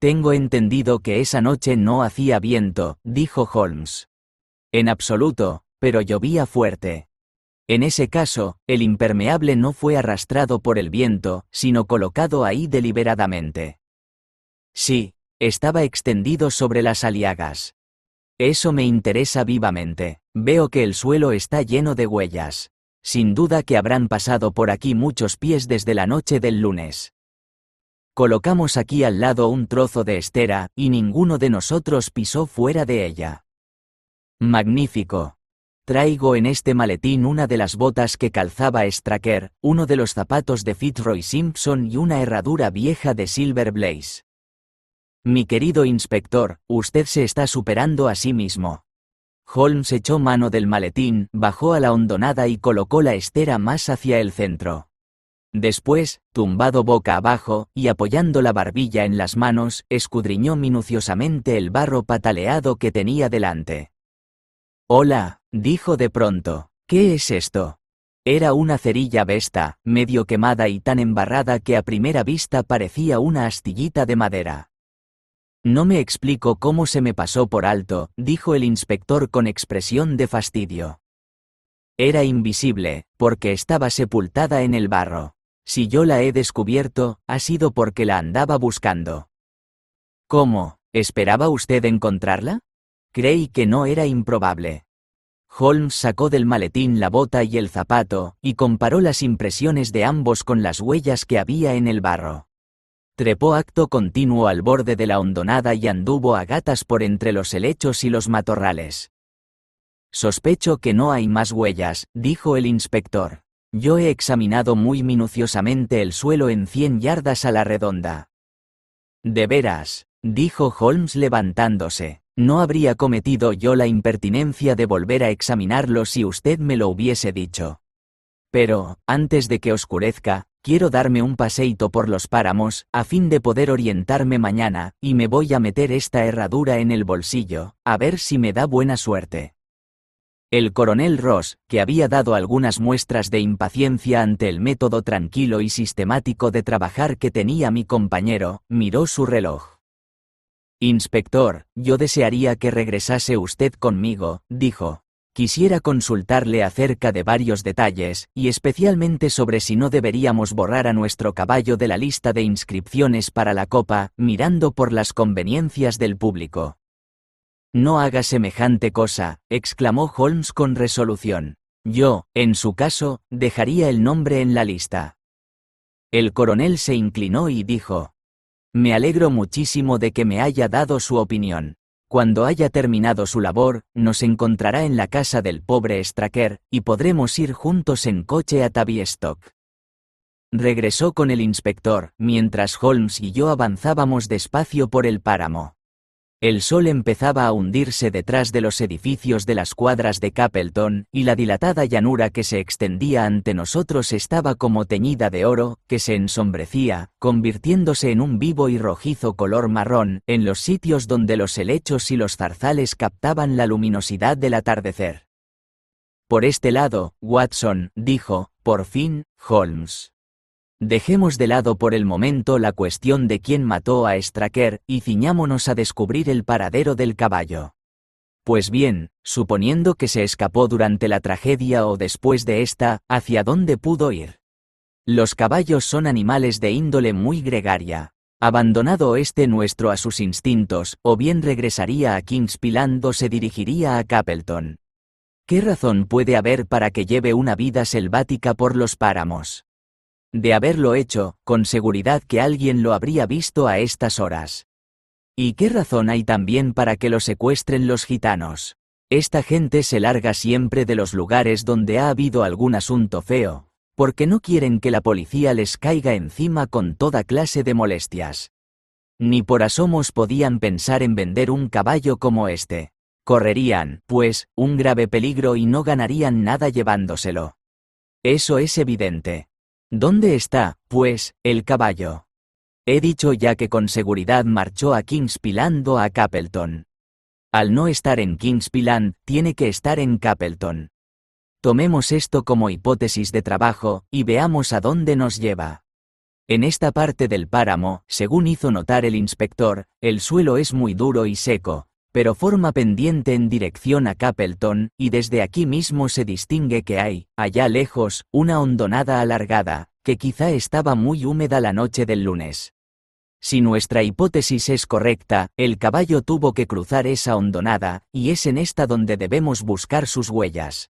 Tengo entendido que esa noche no hacía viento, dijo Holmes. En absoluto, pero llovía fuerte. En ese caso, el impermeable no fue arrastrado por el viento, sino colocado ahí deliberadamente. Sí, estaba extendido sobre las aliagas. Eso me interesa vivamente. Veo que el suelo está lleno de huellas. Sin duda que habrán pasado por aquí muchos pies desde la noche del lunes. Colocamos aquí al lado un trozo de estera, y ninguno de nosotros pisó fuera de ella. Magnífico. Traigo en este maletín una de las botas que calzaba Straker, uno de los zapatos de Fitzroy Simpson y una herradura vieja de Silver Blaze. Mi querido inspector, usted se está superando a sí mismo. Holmes echó mano del maletín, bajó a la hondonada y colocó la estera más hacia el centro. Después, tumbado boca abajo, y apoyando la barbilla en las manos, escudriñó minuciosamente el barro pataleado que tenía delante. «Hola», dijo de pronto, «¿qué es esto?» Era una cerilla Vesta, medio quemada y tan embarrada que a primera vista parecía una astillita de madera. «No me explico cómo se me pasó por alto», dijo el inspector con expresión de fastidio. «Era invisible, porque estaba sepultada en el barro. Si yo la he descubierto, ha sido porque la andaba buscando». «¿Cómo? ¿Esperaba usted encontrarla?» Creí que no era improbable. Holmes sacó del maletín la bota y el zapato, y comparó las impresiones de ambos con las huellas que había en el barro. Trepó acto continuo al borde de la hondonada y anduvo a gatas por entre los helechos y los matorrales. «Sospecho que no hay más huellas», dijo el inspector. «Yo he examinado muy minuciosamente el suelo en 100 yardas a la redonda». «¿De veras?», dijo Holmes levantándose. «No habría cometido yo la impertinencia de volver a examinarlo si usted me lo hubiese dicho. Pero, antes de que oscurezca, quiero darme un paseíto por los páramos, a fin de poder orientarme mañana, y me voy a meter esta herradura en el bolsillo, a ver si me da buena suerte». El coronel Ross, que había dado algunas muestras de impaciencia ante el método tranquilo y sistemático de trabajar que tenía mi compañero, miró su reloj. «Inspector, yo desearía que regresase usted conmigo», dijo. «Quisiera consultarle acerca de varios detalles, y especialmente sobre si no deberíamos borrar a nuestro caballo de la lista de inscripciones para la copa, mirando por las conveniencias del público». «No haga semejante cosa», exclamó Holmes con resolución. «Yo, en su caso, dejaría el nombre en la lista». El coronel se inclinó y dijo: «Me alegro muchísimo de que me haya dado su opinión. Cuando haya terminado su labor, nos encontrará en la casa del pobre Straker, y podremos ir juntos en coche a Tavistock». Regresó con el inspector, mientras Holmes y yo avanzábamos despacio por el páramo. El sol empezaba a hundirse detrás de los edificios de las cuadras de Capleton, y la dilatada llanura que se extendía ante nosotros estaba como teñida de oro, que se ensombrecía, convirtiéndose en un vivo y rojizo color marrón, en los sitios donde los helechos y los zarzales captaban la luminosidad del atardecer. «Por este lado, Watson», dijo, por fin, Holmes. «Dejemos de lado por el momento la cuestión de quién mató a Straker, y ciñámonos a descubrir el paradero del caballo. Pues bien, suponiendo que se escapó durante la tragedia o después de esta, ¿hacia dónde pudo ir? Los caballos son animales de índole muy gregaria. Abandonado nuestro a sus instintos, o bien regresaría a Kingsland o se dirigiría a Capleton. ¿Qué razón puede haber para que lleve una vida selvática por los páramos? De haberlo hecho, con seguridad que alguien lo habría visto a estas horas. ¿Y qué razón hay también para que lo secuestren los gitanos? Esta gente se larga siempre de los lugares donde ha habido algún asunto feo, porque no quieren que la policía les caiga encima con toda clase de molestias. Ni por asomos podían pensar en vender un caballo como este. Correrían, pues, un grave peligro y no ganarían nada llevándoselo. Eso es evidente. ¿Dónde está, pues, el caballo? He dicho ya que con seguridad marchó a Kingsland o a Capleton. Al no estar en Kingsland, tiene que estar en Capleton. Tomemos esto como hipótesis de trabajo, y veamos a dónde nos lleva. En esta parte del páramo, según hizo notar el inspector, el suelo es muy duro y seco, pero forma pendiente en dirección a Capleton, y desde aquí mismo se distingue que hay, allá lejos, una hondonada alargada, que quizá estaba muy húmeda la noche del lunes. Si nuestra hipótesis es correcta, el caballo tuvo que cruzar esa hondonada, y es en esta donde debemos buscar sus huellas.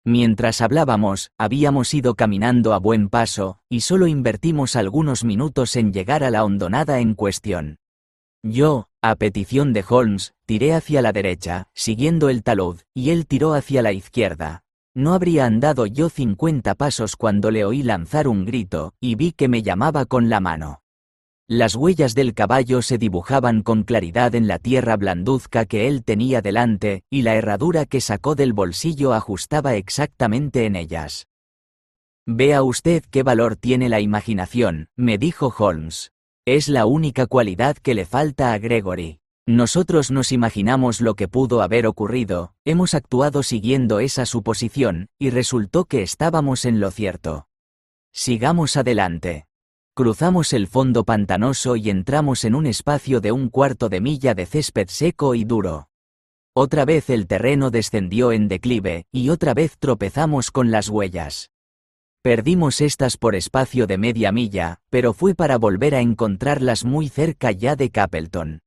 Mientras hablábamos, habíamos ido caminando a buen paso, y solo invertimos algunos minutos en llegar a la hondonada en cuestión. Yo, a petición de Holmes, tiré hacia la derecha, siguiendo el talud, y él tiró hacia la izquierda. No habría andado yo 50 pasos cuando le oí lanzar un grito, y vi que me llamaba con la mano. Las huellas del caballo se dibujaban con claridad en la tierra blanduzca que él tenía delante, y la herradura que sacó del bolsillo ajustaba exactamente en ellas. «Vea usted qué valor tiene la imaginación», me dijo Holmes. «Es la única cualidad que le falta a Gregory. Nosotros nos imaginamos lo que pudo haber ocurrido, hemos actuado siguiendo esa suposición, y resultó que estábamos en lo cierto. Sigamos adelante». Cruzamos el fondo pantanoso y entramos en un espacio de 1/4 de milla de césped seco y duro. Otra vez el terreno descendió en declive, y otra vez tropezamos con las huellas. Perdimos estas por espacio de media milla, pero fue para volver a encontrarlas muy cerca ya de Capleton.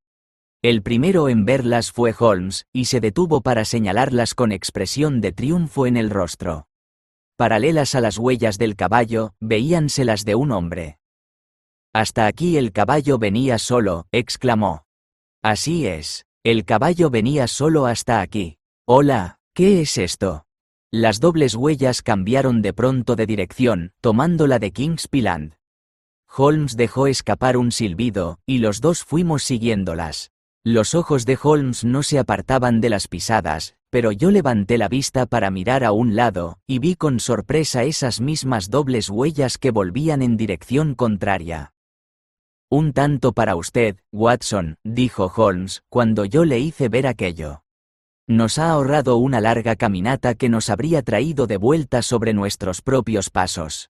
El primero en verlas fue Holmes, y se detuvo para señalarlas con expresión de triunfo en el rostro. Paralelas a las huellas del caballo, veíanse las de un hombre. «Hasta aquí el caballo venía solo», exclamó. «Así es, el caballo venía solo hasta aquí. Hola, ¿qué es esto?». Las dobles huellas cambiaron de pronto de dirección, tomando la de Kingsland. Holmes dejó escapar un silbido, y los dos fuimos siguiéndolas. Los ojos de Holmes no se apartaban de las pisadas, pero yo levanté la vista para mirar a un lado, y vi con sorpresa esas mismas dobles huellas que volvían en dirección contraria. «Un tanto para usted, Watson», dijo Holmes, cuando yo le hice ver aquello. «Nos ha ahorrado una larga caminata que nos habría traído de vuelta sobre nuestros propios pasos.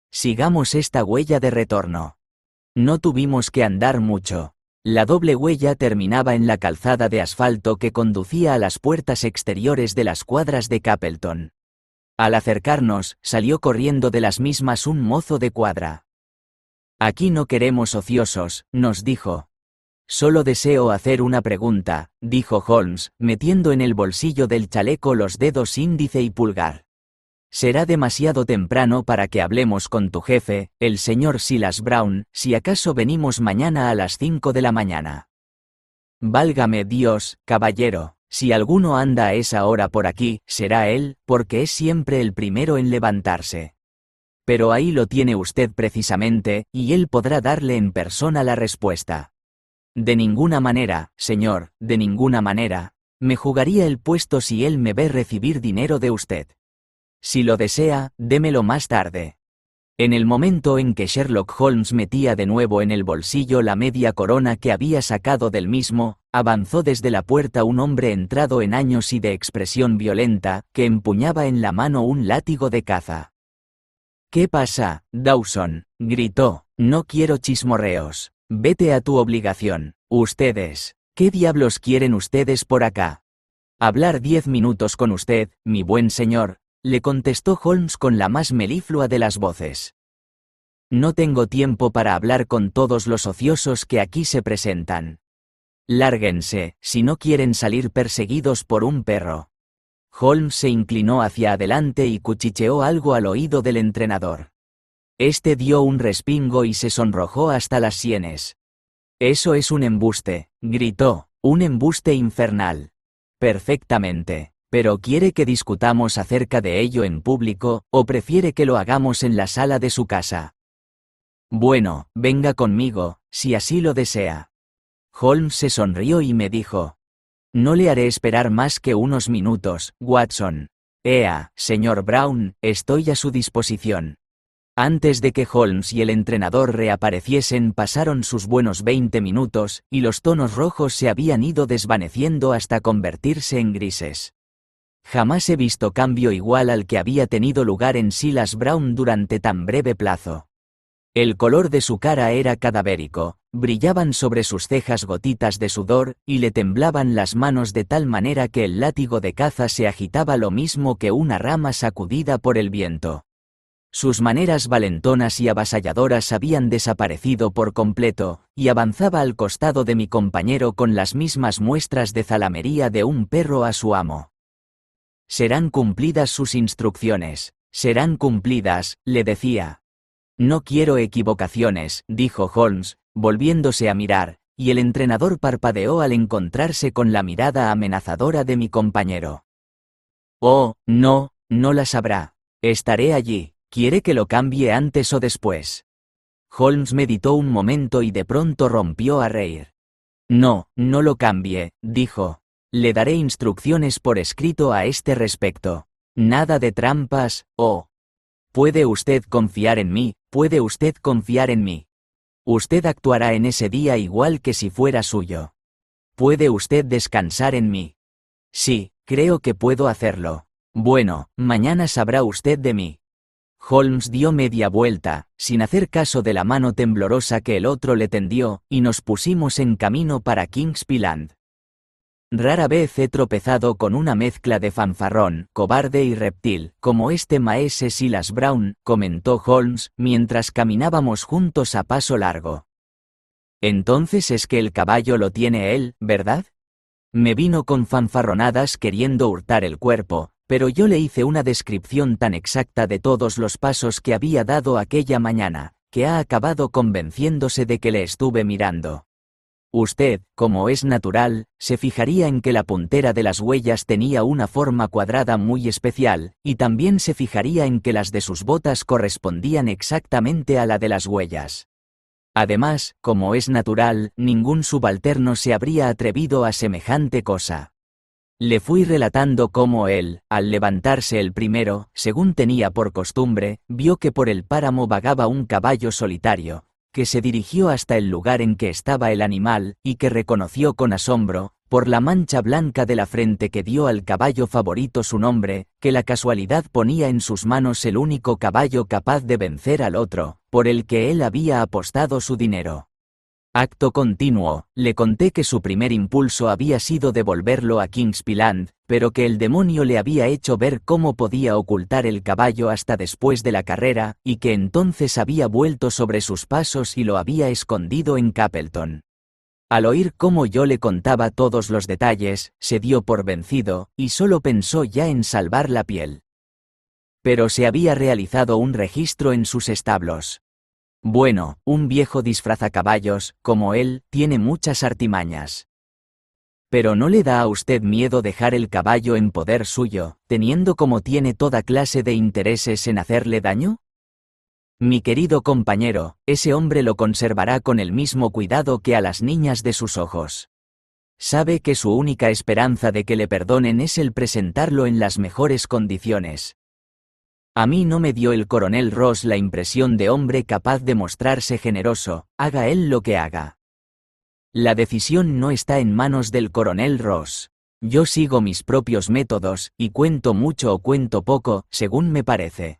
Sigamos esta huella de retorno». No tuvimos que andar mucho. La doble huella terminaba en la calzada de asfalto que conducía a las puertas exteriores de las cuadras de Capleton. Al acercarnos, salió corriendo de las mismas un mozo de cuadra. «Aquí no queremos ociosos», nos dijo. «Solo deseo hacer una pregunta», dijo Holmes, metiendo en el bolsillo del chaleco los dedos índice y pulgar. «Será demasiado temprano para que hablemos con tu jefe, el señor Silas Brown, si acaso venimos mañana a las 5 de la mañana». «Válgame Dios, caballero, si alguno anda a esa hora por aquí, será él, porque es siempre el primero en levantarse. Pero ahí lo tiene usted precisamente, y él podrá darle en persona la respuesta». «De ninguna manera, señor, de ninguna manera. Me jugaría el puesto si él me ve recibir dinero de usted. Si lo desea, démelo más tarde». En el momento en que Sherlock Holmes metía de nuevo en el bolsillo la media corona que había sacado del mismo, avanzó desde la puerta un hombre entrado en años y de expresión violenta, que empuñaba en la mano un látigo de caza. «¿Qué pasa, Dawson?», gritó. «No quiero chismorreos. Vete a tu obligación. Ustedes. ¿Qué diablos quieren ustedes por acá?». «Hablar 10 minutos con usted, mi buen señor», le contestó Holmes con la más meliflua de las voces. «No tengo tiempo para hablar con todos los ociosos que aquí se presentan. Lárguense, si no quieren salir perseguidos por un perro». Holmes se inclinó hacia adelante y cuchicheó algo al oído del entrenador. Este dio un respingo y se sonrojó hasta las sienes. «Eso es un embuste», gritó, «un embuste infernal». «Perfectamente. Pero ¿quiere que discutamos acerca de ello en público, o prefiere que lo hagamos en la sala de su casa?». «Bueno, venga conmigo, si así lo desea». Holmes se sonrió y me dijo: «No le haré esperar más que unos minutos, Watson. Ea, señor Brown, estoy a su disposición». Antes de que Holmes y el entrenador reapareciesen pasaron sus buenos 20 minutos, y los tonos rojos se habían ido desvaneciendo hasta convertirse en grises. Jamás he visto cambio igual al que había tenido lugar en Silas Brown durante tan breve plazo. El color de su cara era cadavérico, brillaban sobre sus cejas gotitas de sudor, y le temblaban las manos de tal manera que el látigo de caza se agitaba lo mismo que una rama sacudida por el viento. Sus maneras valentonas y avasalladoras habían desaparecido por completo, y avanzaba al costado de mi compañero con las mismas muestras de zalamería de un perro a su amo. «Serán cumplidas sus instrucciones, serán cumplidas», le decía. «No quiero equivocaciones», dijo Holmes, volviéndose a mirar, y el entrenador parpadeó al encontrarse con la mirada amenazadora de mi compañero. «Oh, no, no la sabrá. Estaré allí. ¿Quiere que lo cambie antes o después?». Holmes meditó un momento y de pronto rompió a reír. No, no lo cambie, dijo. Le daré instrucciones por escrito a este respecto. Nada de trampas, oh. Puede usted confiar en mí, puede usted confiar en mí. Usted actuará en ese día igual que si fuera suyo. ¿Puede usted descansar en mí? Sí, creo que puedo hacerlo. Bueno, mañana sabrá usted de mí. Holmes dio media vuelta, sin hacer caso de la mano temblorosa que el otro le tendió, y nos pusimos en camino para Kingsby Land. Rara vez he tropezado con una mezcla de fanfarrón, cobarde y reptil, como este maese Silas Brown, comentó Holmes, mientras caminábamos juntos a paso largo. Entonces es que el caballo lo tiene él, ¿verdad? Me vino con fanfarronadas queriendo hurtar el cuerpo, pero yo le hice una descripción tan exacta de todos los pasos que había dado aquella mañana, que ha acabado convenciéndose de que le estuve mirando. Usted, como es natural, se fijaría en que la puntera de las huellas tenía una forma cuadrada muy especial, y también se fijaría en que las de sus botas correspondían exactamente a la de las huellas. Además, como es natural, ningún subalterno se habría atrevido a semejante cosa. Le fui relatando cómo él, al levantarse el primero, según tenía por costumbre, vio que por el páramo vagaba un caballo solitario, que se dirigió hasta el lugar en que estaba el animal, y que reconoció con asombro, por la mancha blanca de la frente que dio al caballo favorito su nombre, que la casualidad ponía en sus manos el único caballo capaz de vencer al otro, por el que él había apostado su dinero. Acto continuo, le conté que su primer impulso había sido devolverlo a Kingsby Land, pero que el demonio le había hecho ver cómo podía ocultar el caballo hasta después de la carrera, y que entonces había vuelto sobre sus pasos y lo había escondido en Capleton. Al oír cómo yo le contaba todos los detalles, se dio por vencido, y solo pensó ya en salvar la piel. Pero se había realizado un registro en sus establos. Bueno, un viejo disfrazacaballos, como él, tiene muchas artimañas. ¿Pero no le da a usted miedo dejar el caballo en poder suyo, teniendo como tiene toda clase de intereses en hacerle daño? Mi querido compañero, ese hombre lo conservará con el mismo cuidado que a las niñas de sus ojos. Sabe que su única esperanza de que le perdonen es el presentarlo en las mejores condiciones. A mí no me dio el coronel Ross la impresión de hombre capaz de mostrarse generoso, haga él lo que haga. La decisión no está en manos del coronel Ross. Yo sigo mis propios métodos, y cuento mucho o cuento poco, según me parece.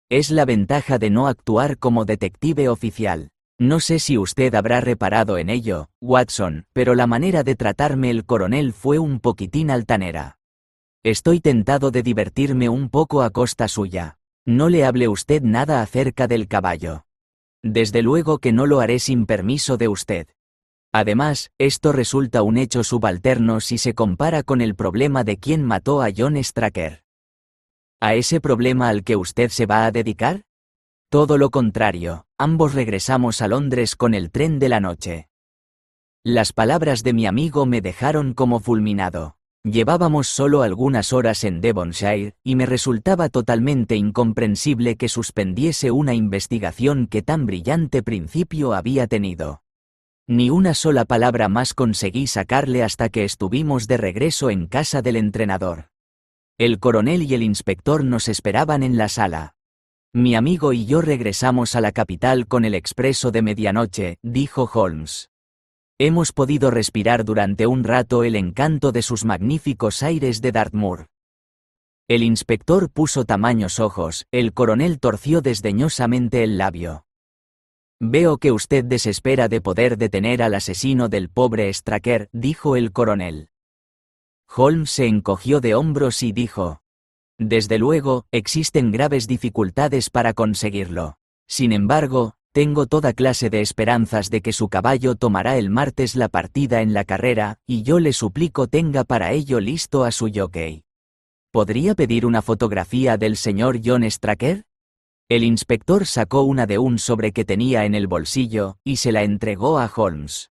Es la ventaja de no actuar como detective oficial. No sé si usted habrá reparado en ello, Watson, pero la manera de tratarme el coronel fue un poquitín altanera. Estoy tentado de divertirme un poco a costa suya. No le hable usted nada acerca del caballo. Desde luego que no lo haré sin permiso de usted. Además, esto resulta un hecho subalterno si se compara con el problema de quién mató a John Straker. ¿A ese problema al que usted se va a dedicar? Todo lo contrario, ambos regresamos a Londres con el tren de la noche. Las palabras de mi amigo me dejaron como fulminado. Llevábamos solo algunas horas en Devonshire, y me resultaba totalmente incomprensible que suspendiese una investigación que tan brillante principio había tenido. Ni una sola palabra más conseguí sacarle hasta que estuvimos de regreso en casa del entrenador. El coronel y el inspector nos esperaban en la sala. Mi amigo y yo regresamos a la capital con el expreso de medianoche, dijo Holmes. Hemos podido respirar durante un rato el encanto de sus magníficos aires de Dartmoor. El inspector puso tamaños ojos, el coronel torció desdeñosamente el labio. Veo que usted desespera de poder detener al asesino del pobre Straker, dijo el coronel. Holmes se encogió de hombros y dijo: desde luego, existen graves dificultades para conseguirlo. Sin embargo, tengo toda clase de esperanzas de que su caballo tomará el martes la partida en la carrera, y yo le suplico tenga para ello listo a su jockey. ¿Podría pedir una fotografía del señor John Straker? El inspector sacó una de un sobre que tenía en el bolsillo, y se la entregó a Holmes.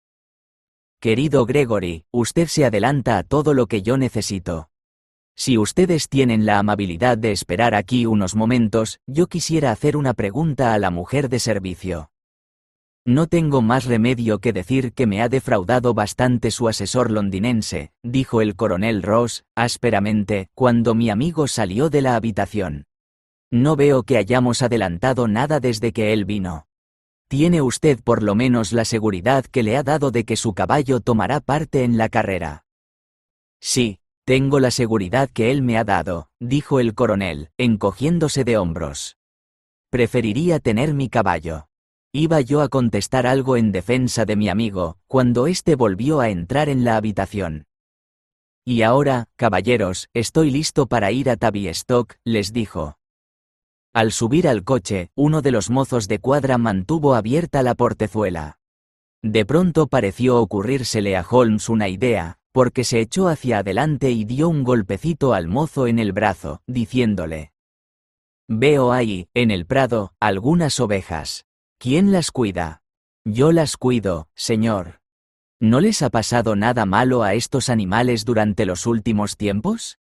Querido Gregory, usted se adelanta a todo lo que yo necesito. Si ustedes tienen la amabilidad de esperar aquí unos momentos, yo quisiera hacer una pregunta a la mujer de servicio. No tengo más remedio que decir que me ha defraudado bastante su asesor londinense, dijo el coronel Ross, ásperamente, cuando mi amigo salió de la habitación. No veo que hayamos adelantado nada desde que él vino. ¿Tiene usted por lo menos la seguridad que le ha dado de que su caballo tomará parte en la carrera? Sí, tengo la seguridad que él me ha dado, dijo el coronel, encogiéndose de hombros. Preferiría tener mi caballo. Iba yo a contestar algo en defensa de mi amigo, cuando éste volvió a entrar en la habitación. Y ahora, caballeros, estoy listo para ir a Tavistock, les dijo. Al subir al coche, uno de los mozos de cuadra mantuvo abierta la portezuela. De pronto pareció ocurrírsele a Holmes una idea, porque se echó hacia adelante y dio un golpecito al mozo en el brazo, diciéndole: «Veo ahí, en el prado, algunas ovejas. ¿Quién las cuida?» «Yo las cuido, señor». ¿No les ha pasado nada malo a estos animales durante los últimos tiempos?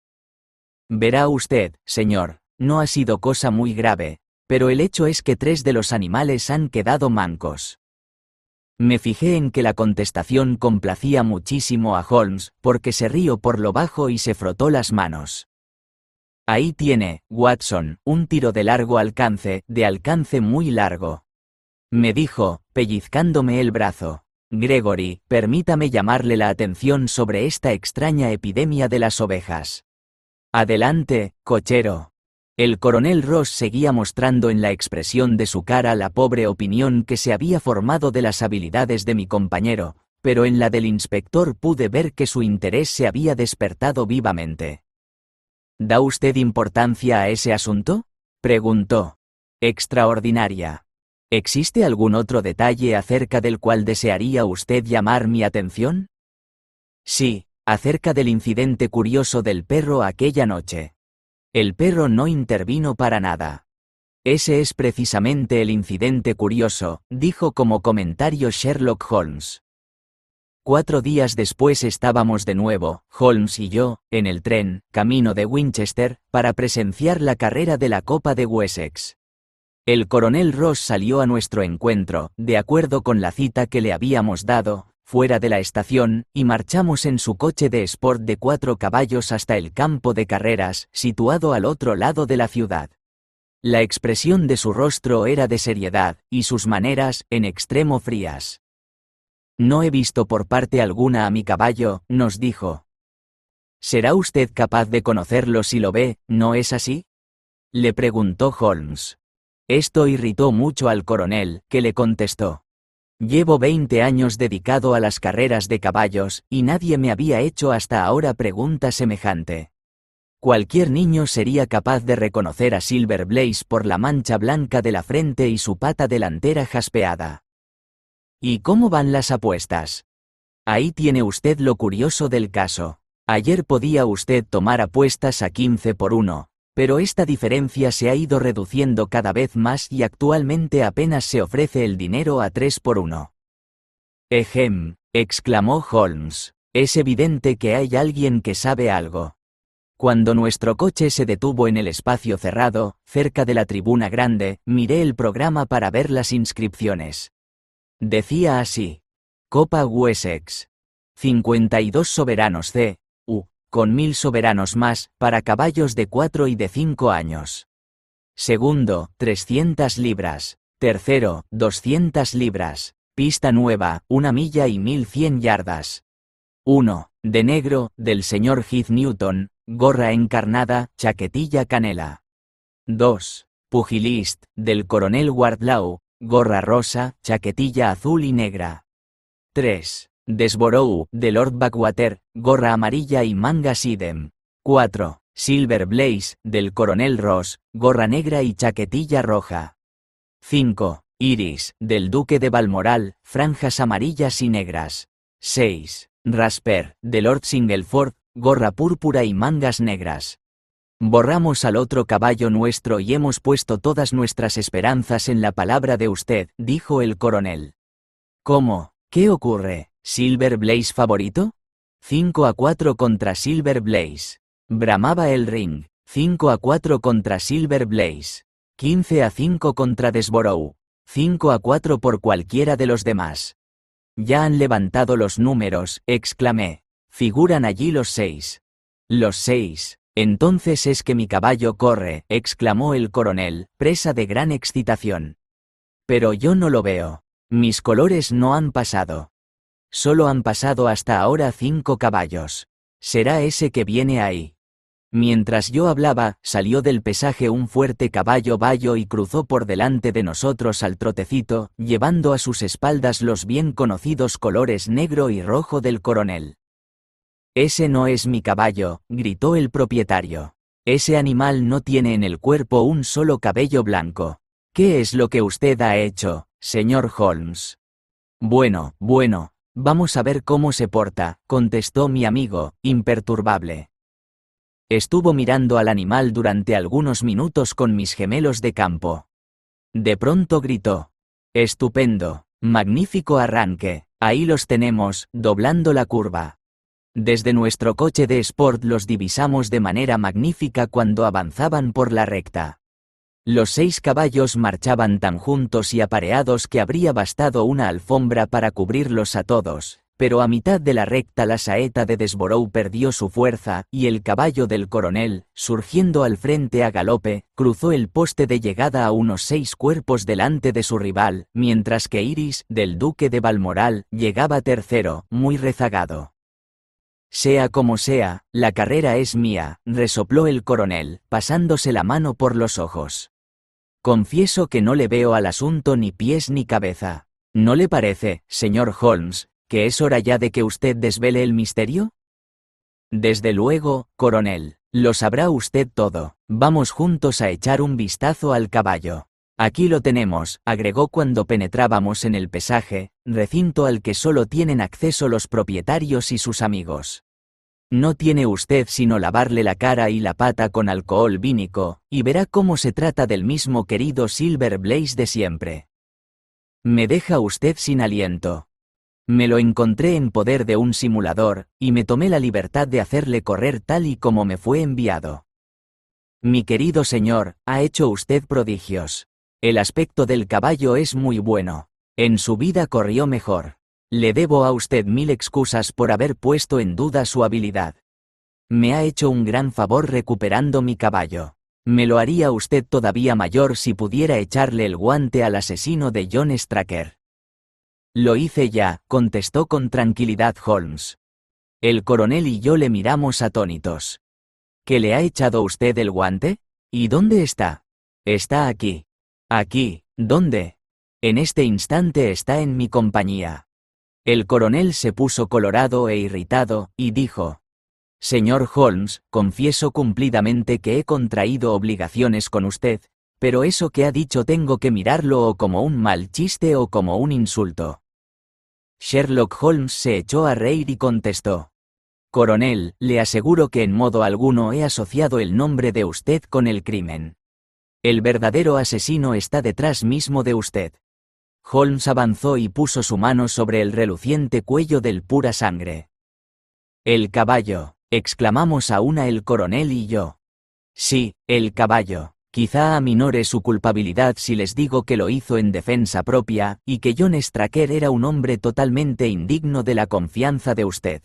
Verá usted, señor, no ha sido cosa muy grave, pero el hecho es que 3 de los animales han quedado mancos. Me fijé en que la contestación complacía muchísimo a Holmes, porque se rió por lo bajo y se frotó las manos. Ahí tiene, Watson, un tiro de largo alcance, de alcance muy largo. Me dijo, pellizcándome el brazo. Gregory, permítame llamarle la atención sobre esta extraña epidemia de las ovejas. Adelante, cochero. El coronel Ross seguía mostrando en la expresión de su cara la pobre opinión que se había formado de las habilidades de mi compañero, pero en la del inspector pude ver que su interés se había despertado vivamente. ¿Da usted importancia a ese asunto?, preguntó. Extraordinaria. ¿Existe algún otro detalle acerca del cual desearía usted llamar mi atención? Sí, acerca del incidente curioso del perro aquella noche. El perro no intervino para nada. Ese es precisamente el incidente curioso, dijo como comentario Sherlock Holmes. 4 días después estábamos de nuevo, Holmes y yo, en el tren, camino de Winchester, para presenciar la carrera de la Copa de Wessex. El coronel Ross salió a nuestro encuentro, de acuerdo con la cita que le habíamos dado, fuera de la estación, y marchamos en su coche de sport de 4 caballos hasta el campo de carreras, situado al otro lado de la ciudad. La expresión de su rostro era de seriedad, y sus maneras, en extremo frías. «No he visto por parte alguna a mi caballo», nos dijo. «¿Será usted capaz de conocerlo si lo ve, no es así?», le preguntó Holmes. Esto irritó mucho al coronel, que le contestó: «Llevo 20 años dedicado a las carreras de caballos, y nadie me había hecho hasta ahora pregunta semejante. Cualquier niño sería capaz de reconocer a Silver Blaze por la mancha blanca de la frente y su pata delantera jaspeada». «¿Y cómo van las apuestas?». «Ahí tiene usted lo curioso del caso. Ayer podía usted tomar apuestas a 15 por 1, pero esta diferencia se ha ido reduciendo cada vez más y actualmente apenas se ofrece el dinero a 3 por 1. «Ejem», exclamó Holmes, «es evidente que hay alguien que sabe algo». Cuando nuestro coche se detuvo en el espacio cerrado, cerca de la tribuna grande, miré el programa para ver las inscripciones. Decía así: Copa Wessex. 52 soberanos C.U., con 1000 soberanos más, para caballos de 4 y de 5 años. Segundo, 300 libras. Tercero, 200 libras. Pista nueva, 1 milla y 1100 yardas. 1. De negro, del señor Heath Newton, gorra encarnada, chaquetilla canela. 2. Pugilist, del coronel Wardlaw, gorra rosa, chaquetilla azul y negra. 3. Desborough, de Lord Backwater, gorra amarilla y mangas idem. 4. Silver Blaze, del coronel Ross, gorra negra y chaquetilla roja. 5. Iris, del duque de Balmoral, franjas amarillas y negras. 6. Rasper, de Lord Singleford, gorra púrpura y mangas negras. Borramos al otro caballo nuestro y hemos puesto todas nuestras esperanzas en la palabra de usted, dijo el coronel. ¿Cómo? ¿Qué ocurre? ¿Silver Blaze favorito? 5-4 contra Silver Blaze. Bramaba el ring. 5-4 contra Silver Blaze. 15-5 contra Desborough. 5-4 por cualquiera de los demás. Ya han levantado los números, exclamé. Figuran allí los 6. Los 6. Entonces es que mi caballo corre, exclamó el coronel, presa de gran excitación. Pero yo no lo veo. Mis colores no han pasado. Solo han pasado hasta ahora 5 caballos. Será ese que viene ahí. Mientras yo hablaba, salió del pesaje un fuerte caballo bayo y cruzó por delante de nosotros al trotecito, llevando a sus espaldas los bien conocidos colores negro y rojo del coronel. «Ese no es mi caballo», gritó el propietario. «Ese animal no tiene en el cuerpo un solo cabello blanco. ¿Qué es lo que usted ha hecho, señor Holmes?» Bueno, vamos a ver cómo se porta», contestó mi amigo, imperturbable. Estuvo mirando al animal durante algunos minutos con mis gemelos de campo. De pronto gritó. «Estupendo, magnífico arranque, ahí los tenemos, doblando la curva». Desde nuestro coche de sport los divisamos de manera magnífica cuando avanzaban por la recta. Los 6 caballos marchaban tan juntos y apareados que habría bastado una alfombra para cubrirlos a todos, pero a mitad de la recta la saeta de Desborough perdió su fuerza, y el caballo del coronel, surgiendo al frente a galope, cruzó el poste de llegada a unos 6 cuerpos delante de su rival, mientras que Iris, del duque de Balmoral, llegaba tercero, muy rezagado. «Sea como sea, la carrera es mía», resopló el coronel, pasándose la mano por los ojos. «Confieso que no le veo al asunto ni pies ni cabeza. ¿No le parece, señor Holmes, que es hora ya de que usted desvele el misterio?» «Desde luego, coronel, lo sabrá usted todo. Vamos juntos a echar un vistazo al caballo. Aquí lo tenemos», agregó cuando penetrábamos en el pesaje, recinto al que solo tienen acceso los propietarios y sus amigos. «No tiene usted sino lavarle la cara y la pata con alcohol vínico, y verá cómo se trata del mismo querido Silver Blaze de siempre. Me deja usted sin aliento. Me lo encontré en poder de un simulador, y me tomé la libertad de hacerle correr tal y como me fue enviado. Mi querido señor, ha hecho usted prodigios. El aspecto del caballo es muy bueno. En su vida corrió mejor. Le debo a usted 1000 excusas por haber puesto en duda su habilidad. Me ha hecho un gran favor recuperando mi caballo. Me lo haría usted todavía mayor si pudiera echarle el guante al asesino de John Straker». «Lo hice ya», contestó con tranquilidad Holmes. El coronel y yo le miramos atónitos. «¿Que le ha echado usted el guante? ¿Y dónde está?» «Está aquí». «¿Aquí? ¿Dónde?» «En este instante está en mi compañía». El coronel se puso colorado e irritado, y dijo: «Señor Holmes, confieso cumplidamente que he contraído obligaciones con usted, pero eso que ha dicho tengo que mirarlo o como un mal chiste o como un insulto». Sherlock Holmes se echó a reír y contestó: «Coronel, le aseguro que en modo alguno he asociado el nombre de usted con el crimen. El verdadero asesino está detrás mismo de usted». Holmes avanzó y puso su mano sobre el reluciente cuello del pura sangre. «El caballo», exclamamos a una el coronel y yo. «Sí, el caballo. Quizá aminore su culpabilidad si les digo que lo hizo en defensa propia, y que John Straker era un hombre totalmente indigno de la confianza de usted.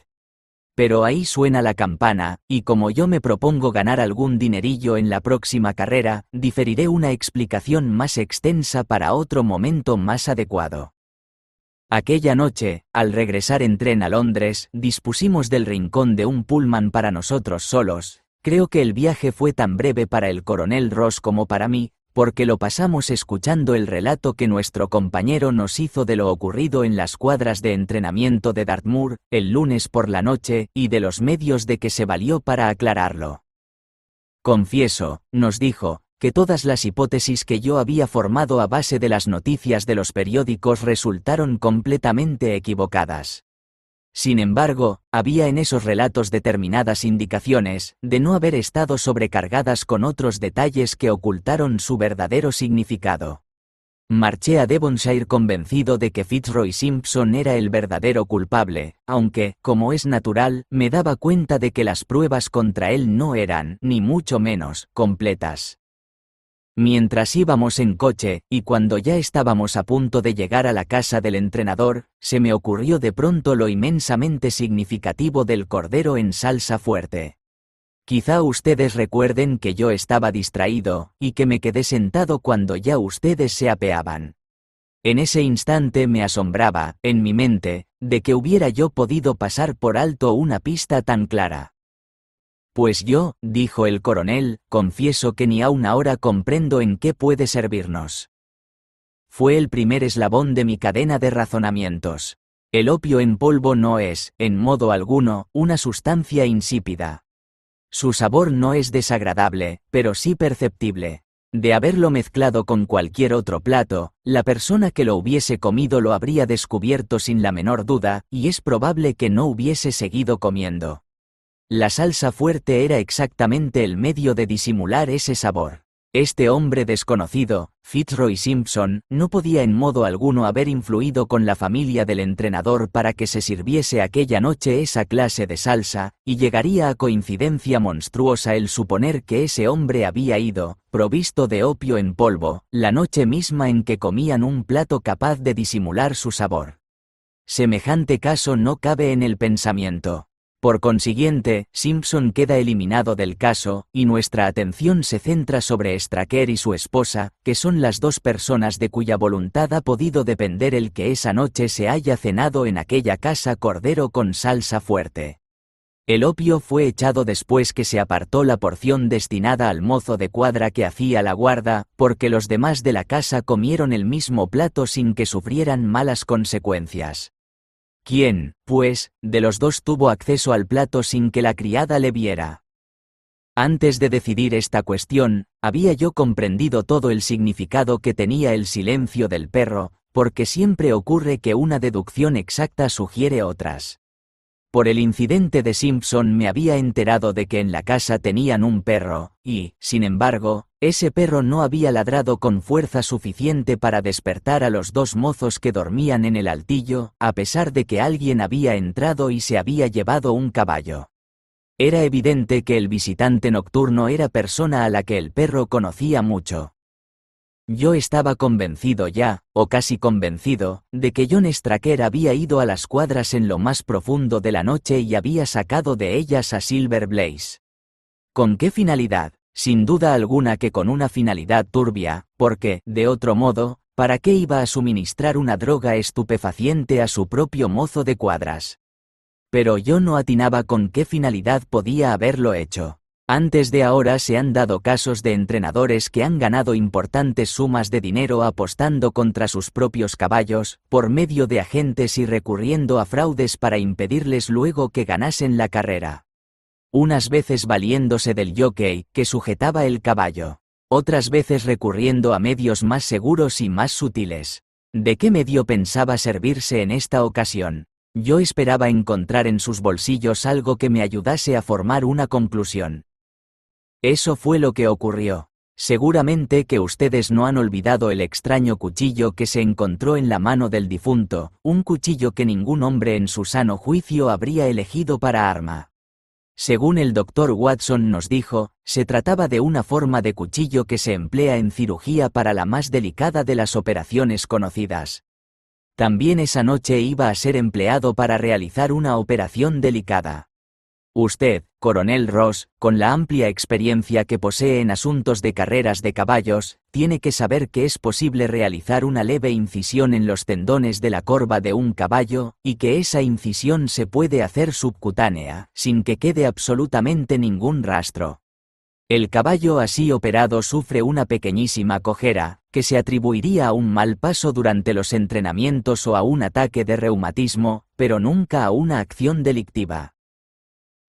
Pero ahí suena la campana, y como yo me propongo ganar algún dinerillo en la próxima carrera, diferiré una explicación más extensa para otro momento más adecuado». Aquella noche, al regresar en tren a Londres, dispusimos del rincón de un pullman para nosotros solos. Creo que el viaje fue tan breve para el coronel Ross como para mí, porque lo pasamos escuchando el relato que nuestro compañero nos hizo de lo ocurrido en las cuadras de entrenamiento de Dartmoor, el lunes por la noche, y de los medios de que se valió para aclararlo. «Confieso», nos dijo, «que todas las hipótesis que yo había formado a base de las noticias de los periódicos resultaron completamente equivocadas. Sin embargo, había en esos relatos determinadas indicaciones de no haber estado sobrecargadas con otros detalles que ocultaron su verdadero significado. Marché a Devonshire convencido de que Fitzroy Simpson era el verdadero culpable, aunque, como es natural, me daba cuenta de que las pruebas contra él no eran, ni mucho menos, completas. Mientras íbamos en coche, y cuando ya estábamos a punto de llegar a la casa del entrenador, se me ocurrió de pronto lo inmensamente significativo del cordero en salsa fuerte. Quizá ustedes recuerden que yo estaba distraído, y que me quedé sentado cuando ya ustedes se apeaban. En ese instante me asombraba, en mi mente, de que hubiera yo podido pasar por alto una pista tan clara. Pues yo, dijo el coronel, confieso que ni aun ahora comprendo en qué puede servirnos. Fue el primer eslabón de mi cadena de razonamientos. El opio en polvo no es, en modo alguno, una sustancia insípida. Su sabor no es desagradable, pero sí perceptible. De haberlo mezclado con cualquier otro plato, la persona que lo hubiese comido lo habría descubierto sin la menor duda, y es probable que no hubiese seguido comiendo. La salsa fuerte era exactamente el medio de disimular ese sabor. Este hombre desconocido, Fitzroy Simpson, no podía en modo alguno haber influido con la familia del entrenador para que se sirviese aquella noche esa clase de salsa, y llegaría a coincidencia monstruosa el suponer que ese hombre había ido, provisto de opio en polvo, la noche misma en que comían un plato capaz de disimular su sabor. Semejante caso no cabe en el pensamiento. Por consiguiente, Simpson queda eliminado del caso, y nuestra atención se centra sobre Straker y su esposa, que son las dos personas de cuya voluntad ha podido depender el que esa noche se haya cenado en aquella casa cordero con salsa fuerte. El opio fue echado después que se apartó la porción destinada al mozo de cuadra que hacía la guarda, porque los demás de la casa comieron el mismo plato sin que sufrieran malas consecuencias. ¿Quién, pues, de los dos tuvo acceso al plato sin que la criada le viera? Antes de decidir esta cuestión, había yo comprendido todo el significado que tenía el silencio del perro, porque siempre ocurre que una deducción exacta sugiere otras. Por el incidente de Simpson me había enterado de que en la casa tenían un perro, y, sin embargo, ese perro no había ladrado con fuerza suficiente para despertar a los dos mozos que dormían en el altillo, a pesar de que alguien había entrado y se había llevado un caballo. Era evidente que el visitante nocturno era persona a la que el perro conocía mucho. Yo estaba convencido ya, o casi convencido, de que John Straker había ido a las cuadras en lo más profundo de la noche y había sacado de ellas a Silver Blaze. ¿Con qué finalidad? Sin duda alguna que con una finalidad turbia, porque, de otro modo, ¿para qué iba a suministrar una droga estupefaciente a su propio mozo de cuadras? Pero yo no atinaba con qué finalidad podía haberlo hecho. Antes de ahora se han dado casos de entrenadores que han ganado importantes sumas de dinero apostando contra sus propios caballos, por medio de agentes y recurriendo a fraudes para impedirles luego que ganasen la carrera. Unas veces valiéndose del jockey que sujetaba el caballo, otras veces recurriendo a medios más seguros y más sutiles. ¿De qué medio pensaba servirse en esta ocasión? Yo esperaba encontrar en sus bolsillos algo que me ayudase a formar una conclusión. Eso fue lo que ocurrió. Seguramente que ustedes no han olvidado el extraño cuchillo que se encontró en la mano del difunto, un cuchillo que ningún hombre en su sano juicio habría elegido para arma. Según el doctor Watson nos dijo, se trataba de una forma de cuchillo que se emplea en cirugía para la más delicada de las operaciones conocidas. También esa noche iba a ser empleado para realizar una operación delicada. Usted, coronel Ross, con la amplia experiencia que posee en asuntos de carreras de caballos, tiene que saber que es posible realizar una leve incisión en los tendones de la corva de un caballo, y que esa incisión se puede hacer subcutánea, sin que quede absolutamente ningún rastro. El caballo así operado sufre una pequeñísima cojera, que se atribuiría a un mal paso durante los entrenamientos o a un ataque de reumatismo, pero nunca a una acción delictiva.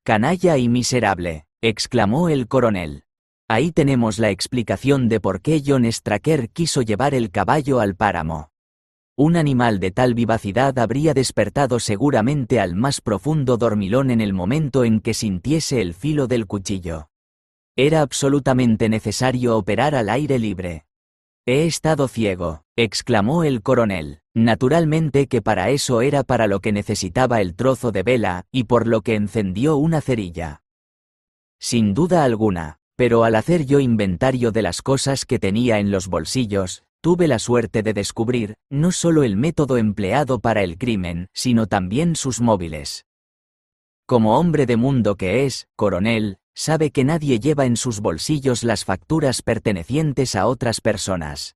«Canalla y miserable», exclamó el coronel. Ahí tenemos la explicación de por qué John Straker quiso llevar el caballo al páramo. Un animal de tal vivacidad habría despertado seguramente al más profundo dormilón en el momento en que sintiese el filo del cuchillo. Era absolutamente necesario operar al aire libre. «He estado ciego», exclamó el coronel. Naturalmente que para eso era para lo que necesitaba el trozo de vela, y por lo que encendió una cerilla. Sin duda alguna, Pero al hacer yo inventario de las cosas que tenía en los bolsillos, tuve la suerte de descubrir, no solo el método empleado para el crimen, sino también sus móviles. Como hombre de mundo que es, coronel, sabe que nadie lleva en sus bolsillos las facturas pertenecientes a otras personas.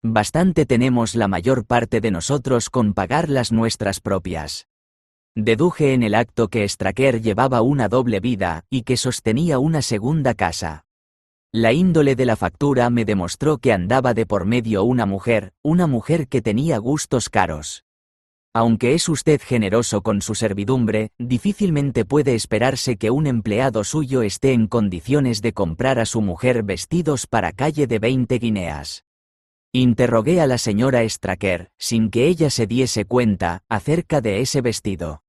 Bastante tenemos la mayor parte de nosotros con pagar las nuestras propias. Deduje en el acto que Straker llevaba una doble vida y que sostenía una segunda casa. La índole de la factura me demostró que andaba de por medio una mujer que tenía gustos caros. Aunque es usted generoso con su servidumbre, difícilmente puede esperarse que un empleado suyo esté en condiciones de comprar a su mujer vestidos para calle de 20 guineas. Interrogué a la señora Straker, sin que ella se diese cuenta, acerca de ese vestido.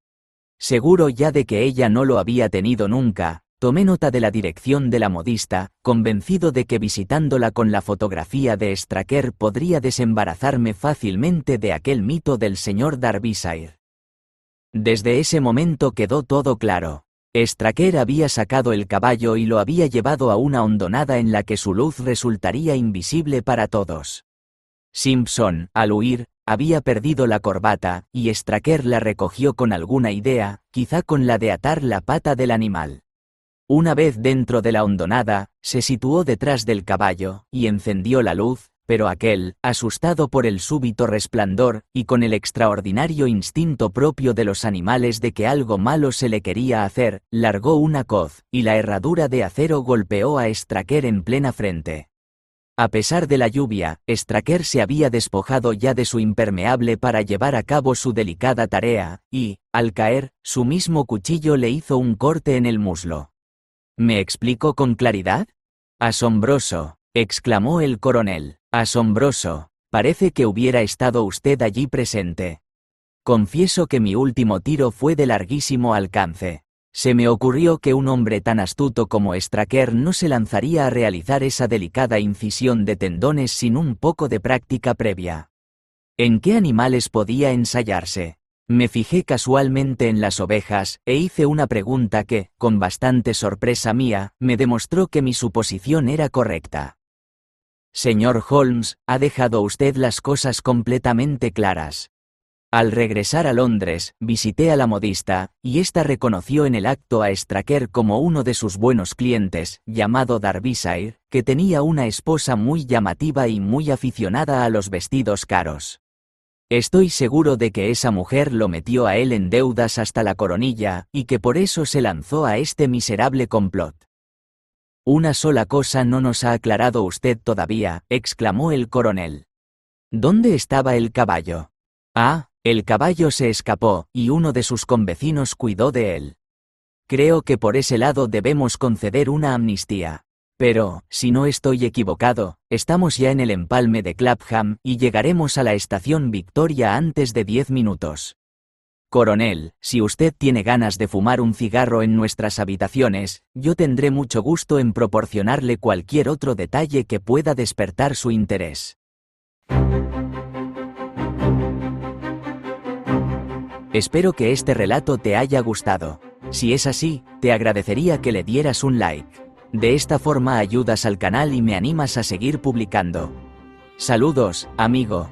Seguro ya de que ella no lo había tenido nunca, tomé nota de la dirección de la modista, convencido de que visitándola con la fotografía de Straker podría desembarazarme fácilmente de aquel mito del señor Derbyshire. Desde ese momento quedó todo claro. Straker había sacado el caballo y lo había llevado a una hondonada en la que su luz resultaría invisible para todos. Simpson, al huir, había perdido la corbata, y Straker la recogió con alguna idea, quizá con la de atar la pata del animal. Una vez dentro de la hondonada, se situó detrás del caballo, y encendió la luz, pero aquel, asustado por el súbito resplandor, y con el extraordinario instinto propio de los animales de que algo malo se le quería hacer, largó una coz, y la herradura de acero golpeó a Straker en plena frente. A pesar de la lluvia, Straker se había despojado ya de su impermeable para llevar a cabo su delicada tarea, y, al caer, su mismo cuchillo le hizo un corte en el muslo. ¿Me explico con claridad? Asombroso, exclamó el coronel, asombroso, parece que hubiera estado usted allí presente. Confieso que mi último tiro fue de larguísimo alcance. Se me ocurrió que un hombre tan astuto como Straker no se lanzaría a realizar esa delicada incisión de tendones sin un poco de práctica previa. ¿En qué animales podía ensayarse? Me fijé casualmente en las ovejas, e hice una pregunta que, con bastante sorpresa mía, me demostró que mi suposición era correcta. Señor Holmes, ha dejado usted las cosas completamente claras. Al regresar a Londres, visité a la modista, y ésta reconoció en el acto a Straker como uno de sus buenos clientes, llamado Derbyshire, que tenía una esposa muy llamativa y muy aficionada a los vestidos caros. Estoy seguro de que esa mujer lo metió a él en deudas hasta la coronilla, y que por eso se lanzó a este miserable complot. Una sola cosa no nos ha aclarado usted todavía, exclamó el coronel. ¿Dónde estaba el caballo? Ah, el caballo se escapó, y uno de sus convecinos cuidó de él. Creo que por ese lado debemos conceder una amnistía. Pero, si no estoy equivocado, estamos ya en el empalme de Clapham, y llegaremos a la estación Victoria antes de 10 minutos. Coronel, si usted tiene ganas de fumar un cigarro en nuestras habitaciones, yo tendré mucho gusto en proporcionarle cualquier otro detalle que pueda despertar su interés. Espero que este relato te haya gustado. Si es así, te agradecería que le dieras un like. De esta forma ayudas al canal y me animas a seguir publicando. Saludos, amigo.